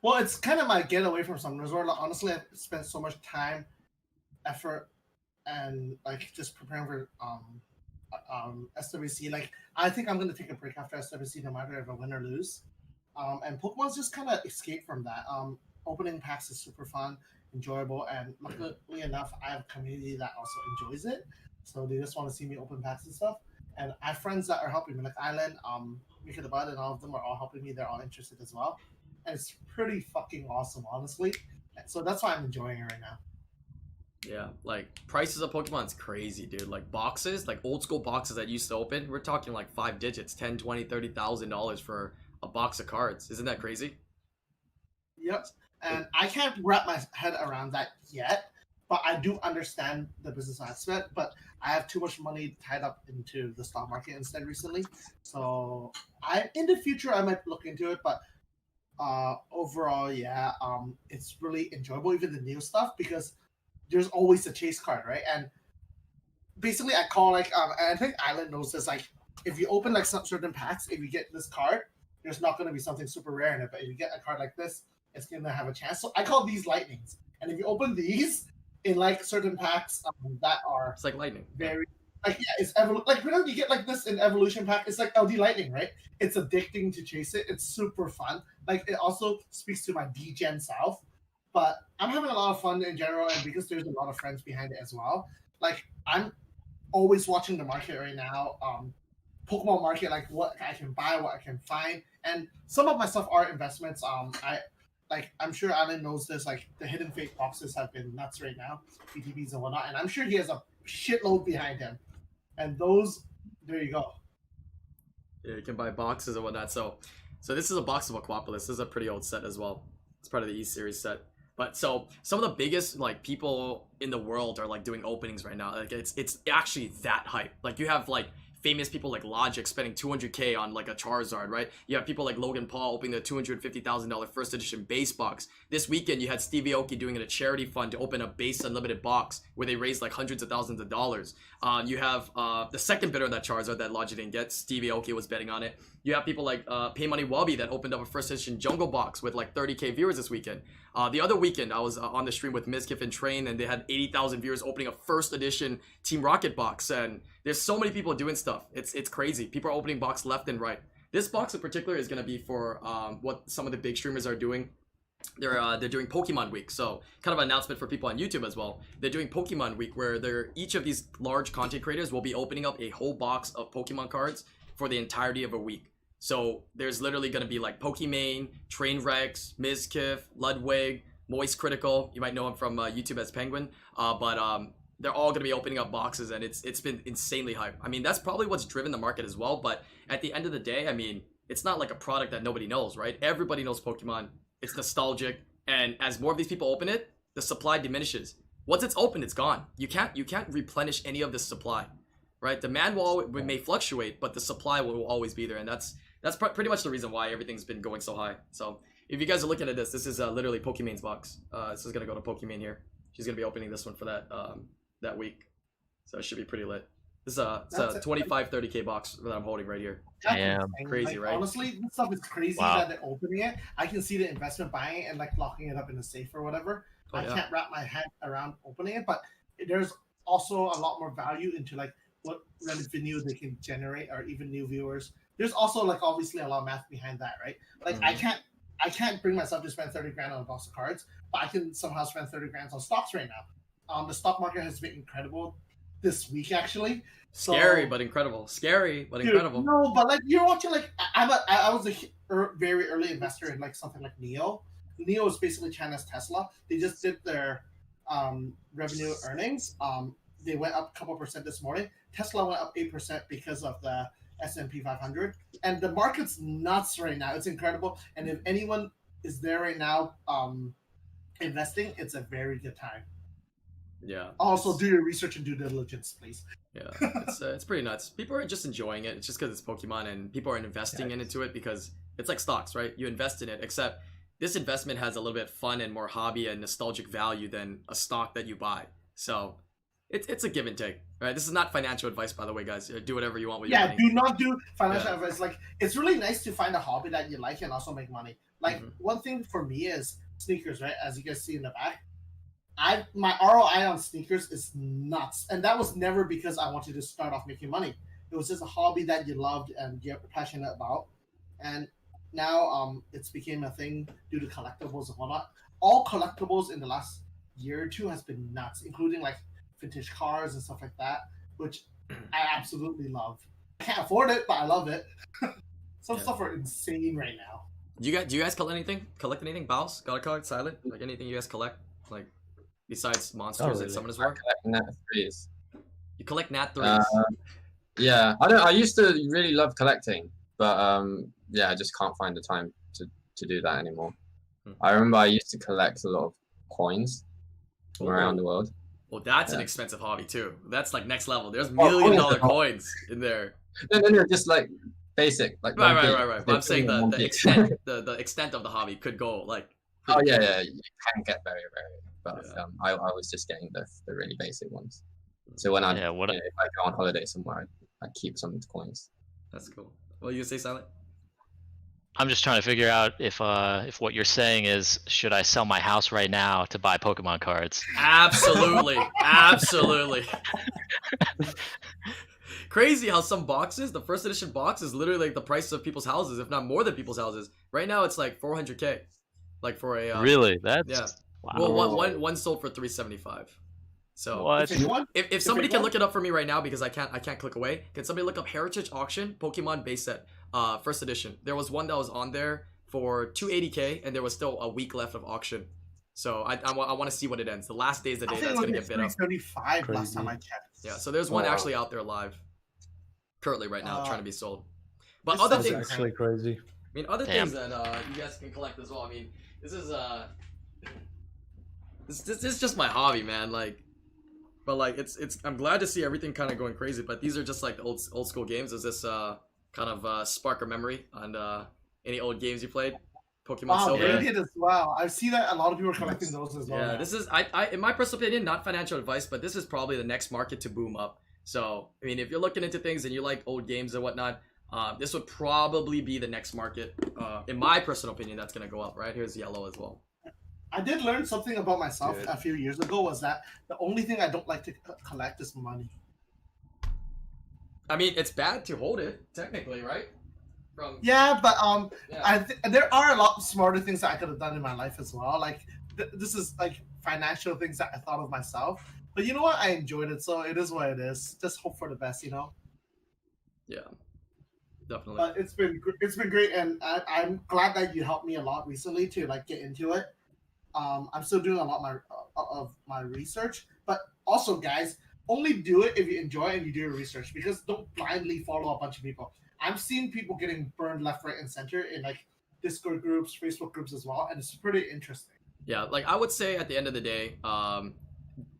Well, it's kind of my getaway from Summoners War. Like, honestly, I've spent so much time, effort, and like just preparing for SWC. Like, I think I'm gonna take a break after SWC, no matter if I win or lose. And Pokemon's just kind of escaped from that. Opening packs is super fun, enjoyable, and luckily enough, I have a community that also enjoys it. So they just want to see me open packs and stuff. And I have friends that are helping me, like Island, Mika the Bud, and all of them are all helping me. They're all interested as well. And it's pretty fucking awesome, honestly. So that's why I'm enjoying it right now. Yeah, like prices of Pokemon's crazy, dude. Like boxes, like old school boxes that used to open, we're talking like 5 digits, 10, 20, $30,000 for a box of cards. Isn't that crazy? Yep. And I can't wrap my head around that yet, but I do understand the business aspect. But I have too much money tied up into the stock market instead recently. So in the future I might look into it, but overall, yeah, it's really enjoyable, even the new stuff, because there's always a chase card, right? And basically I call like I think Island knows this, like if you open like some certain packs, if you get this card, there's not going to be something super rare in it, but if you get a card like this, it's going to have a chance. So I call these lightnings, and if you open these in like certain packs that are It's like lightning. very like, yeah, it's like whenever you get like this in evolution pack, it's like LD lightning, right? It's addicting to chase it. It's super fun. Like it also speaks to my DGen self, but I'm having a lot of fun in general, and because there's a lot of friends behind it as well. Like I'm always watching the market right now, Pokemon market, like what I can buy, what I can find, and some of my stuff are investments. I'm sure Alan knows this. Like the Hidden Fate boxes have been nuts right now, PTBs and whatnot, and I'm sure he has a shitload behind him. And those, there you go. Yeah, you can buy boxes and whatnot. So this is a box of Aquapolis. This is a pretty old set as well. It's part of the E series set. But so some of the biggest like people in the world are like doing openings right now. Like it's actually that hype. Like you have like famous people like Logic spending 200K on like a Charizard, right? You have people like Logan Paul opening the $250,000 first edition base box. This weekend you had Stevie Aoki doing a charity fund to open a base unlimited box where they raised like hundreds of thousands of dollars. You have the second bidder of that Charizard that Logic didn't get. Stevie Aoki was betting on it. You have people like Pay Money Wubby that opened up a first edition Jungle Box with like 30K viewers this weekend. The other weekend I was on the stream with Mizkif and Train, and they had 80,000 viewers opening a first edition Team Rocket box. And there's so many people doing stuff. It's crazy. People are opening box left and right. This box in particular is going to be for what some of the big streamers are doing. They're doing Pokemon Week, so kind of an announcement for people on YouTube as well. They're doing Pokemon Week where each of these large content creators will be opening up a whole box of Pokemon cards for the entirety of a week. So there's literally going to be like Pokimane, Trainwrecks, Mizkif, Ludwig, Moist Critical. You might know him from YouTube as Penguin. But they're all going to be opening up boxes, and it's been insanely hype. I mean, that's probably what's driven the market as well. But at the end of the day, I mean, it's not like a product that nobody knows, right? Everybody knows Pokemon. It's nostalgic, and as more of these people open it, the supply diminishes. Once it's open, it's gone. You can't replenish any of this supply, right? Demand may fluctuate, but the supply will always be there, and that's pretty much the reason why everything's been going so high. So if you guys are looking at this is literally Pokimane's box. This is gonna go to Pokimane here. She's gonna be opening this one for that week, so it should be pretty lit. It's a 25, 30K box that I'm holding right here. Damn. Crazy, like, right? Honestly, this stuff is crazy Wow. that they're opening it. I can see the investment buying it and like locking it up in a safe or whatever. Oh, I yeah. can't wrap my head around opening it, but there's also a lot more value into like what revenue they can generate or even new viewers. There's also like obviously a lot of math behind that, right? Like I can't bring myself to spend 30 grand on a box of cards, but I can somehow spend 30 grand on stocks right now. The stock market has been incredible this week actually. So, Scary but incredible. Scary but dude, incredible. No, but like you're watching like I was a very early investor in like something like Neo. Neo is basically China's Tesla. They just did their revenue earnings. They went up a couple percent this morning. Tesla went up 8% because of the S&P 500, and the market's nuts right now. It's incredible, and if anyone is there right now investing, it's a very good time. Yeah. Also, do your research and due diligence, please. Yeah, it's pretty nuts. People are just enjoying it. It's just because it's Pokemon, and people are investing into it because it's like stocks, right? You invest in it, except this investment has a little bit fun and more hobby and nostalgic value than a stock that you buy. So it's a give and take, right? This is not financial advice, by the way, guys. Do whatever you want with your money. Do not do financial advice. Like it's really nice to find a hobby that you like and also make money. Like one thing for me is sneakers, right? As you guys see in the back. My ROI on sneakers is nuts, and that was never because I wanted to start off making money. It was just a hobby that you loved and you're passionate about, and now it's became a thing due to collectibles and whatnot. All collectibles in the last year or two has been nuts, including like vintage cars and stuff like that, which I absolutely love. I can't afford it, but I love it. Some stuff are insane right now. Do you guys collect anything? Collect anything? Baus? Got a card? Silent? Like anything you guys collect? Like. besides monsters and really. summoners I war? collect Nat 3s. You collect Nat 3s. Yeah, I used to really love collecting, but yeah, I just can't find the time to do that anymore. I remember I used to collect a lot of coins from around the world. Well, that's an Yeah. expensive hobby too. That's like next level. There's coins are $1,000,000 not- coins in there. No, just like basic, like Right. 1p. But They're I'm saying free in the 1p. extent, the extent of the hobby could go like. Oh yeah, you can get very rare, but Yeah. I was just getting the really basic ones. So when Yeah, what if I go on holiday somewhere, I keep some coins. That's cool. What you gonna say, Silent? I'm just trying to figure out if what you're saying is, should I sell my house right now to buy Pokemon cards? Absolutely, absolutely. Crazy how some boxes, the first edition box, is literally like the price of people's houses, if not more than people's houses. Right now, it's like 400K, like for a Really? That's yeah. wow. Well, one sold for 375. So What? if somebody can look it up for me right now, because I can't click away. Can somebody look up Heritage Auction Pokemon base set, first edition? There was one that was on there for 280K, and there was still a week left of auction. So I want to see what it ends. The last day is the day that's gonna get bid up. 375 last Crazy. time I checked. Yeah. So there's one Wow. actually out there live, currently right now, trying to be sold. But this other sounds things, Actually crazy. I mean, other Damn. things that you guys can collect as well. I mean, this is just my hobby, man. Like. But like it's I'm glad to see everything kind of going crazy. But these are just like the old school games. Is this kind of spark a memory on any old games you played? Pokemon Wow, Silver. they did as well. I see that a lot of people are collecting those as well. Yeah, now. this is I in my personal opinion, not financial advice, but this is probably the next market to boom up. So I mean, if you're looking into things and you like old games and whatnot, this would probably be the next market. In my personal opinion, that's gonna go up. Right here's yellow as well. I did learn something about myself Good. a few years ago. Was that the only thing I don't like to collect is money. I mean, it's bad to hold it technically, right? From Yeah, but yeah. there are a lot smarter things that I could have done in my life as well. Like this is like financial things that I thought of myself. But you know what? I enjoyed it, so it is what it is. Just hope for the best, you know. Yeah, definitely. But it's been great, and I'm glad that you helped me a lot recently to like get into it. I'm still doing a lot of my research, but also, guys, only do it if you enjoy it and you do your research, because don't blindly follow a bunch of people. I've seen people getting burned left, right, and center in like Discord groups, Facebook groups as well, and it's pretty interesting. Yeah, like I would say at the end of the day,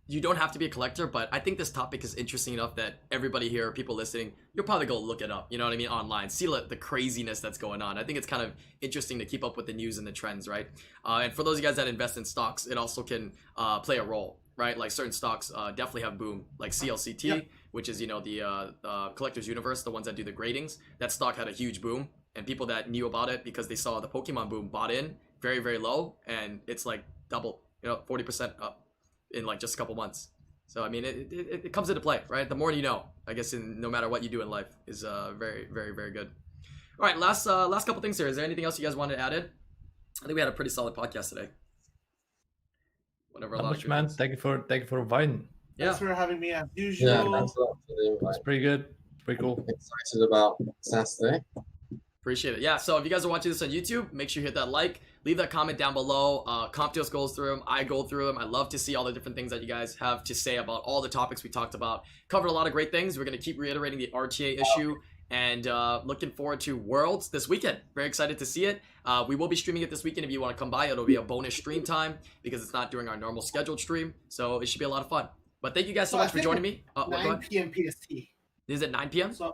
you don't have to be a collector, but I think this topic is interesting enough that everybody here, people listening, you'll probably go look it up, you know what I mean, online, see the craziness that's going on. I think it's kind of interesting to keep up with the news and the trends, right? And for those of you guys that invest in stocks, it also can play a role, right? Like certain stocks definitely have boom, like CLCT, Yep. which is, you know, the Collectors Universe, the ones that do the gradings. That stock had a huge boom, and people that knew about it because they saw the Pokemon boom bought in very, very low, and it's like double, you know, 40% up in like just a couple months. So I mean, it comes into play, right? The more you know, I guess, no matter what you do in life, is very, very, very good. All right, last couple things here. Is there anything else you guys wanted added? I think we had a pretty solid podcast today. Whatever. Not much, man. Thank you for inviting. Yeah. Thanks for having me as usual. Yeah, thanks a lot for the invite. It's pretty good. Pretty cool. Excited about Saturday. Appreciate it. Yeah, so if you guys are watching this on YouTube, make sure you hit that like, leave that comment down below. Com2uS goes through them. I go through them. I love to see all the different things that you guys have to say about all the topics we talked about. Covered a lot of great things. We're going to keep reiterating the RTA issue, and looking forward to Worlds this weekend. Very excited to see it. We will be streaming it this weekend. If you want to come by, it'll be a bonus stream time because it's not during our normal scheduled stream. So it should be a lot of fun. But thank you guys so much for joining me. Go 9 ahead. p.m. PST. Is it 9 p.m.? So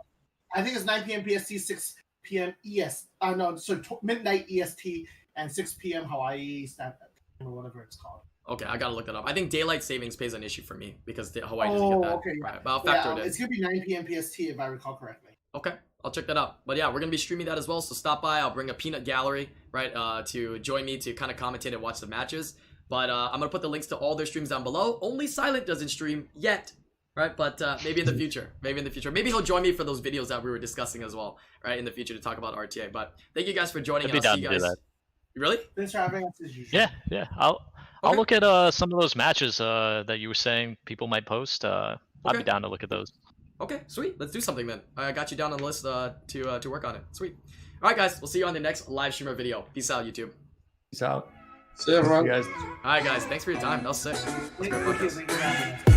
I think it's 9 p.m. PST, 6 p.m. EST. No, so midnight EST and 6 p.m. Hawaii Standard Time or whatever it's called. Okay, I gotta look that up. I think daylight savings plays an issue for me because Hawaii doesn't Oh, get that. okay, yeah. Right, but I'll factor it in. It's gonna be 9 p.m. PST if I recall correctly. Okay, I'll check that out. But yeah, we're gonna be streaming that as well. So stop by. I'll bring a peanut gallery, right, to join me to kind of commentate and watch the matches. But I'm gonna put the links to all their streams down below. Only Silent doesn't stream yet, right? But maybe in the future. Maybe he'll join me for those videos that we were discussing as well, right, in the future to talk about RTA. But thank you guys for joining. I'd be I'll down see you to do guys. that. Really? Thanks for having us as usual. Yeah. I'll Okay. look at some of those matches that you were saying people might post. I'd Okay. be down to look at those. Okay, sweet. Let's do something then. I got you down on the list to work on it. Sweet. All right, guys. We'll see you on the next live streamer video. Peace out, YouTube. Peace out. See you, everyone. You guys. All right, guys. Thanks for your time. That was sick. Thank you for having us.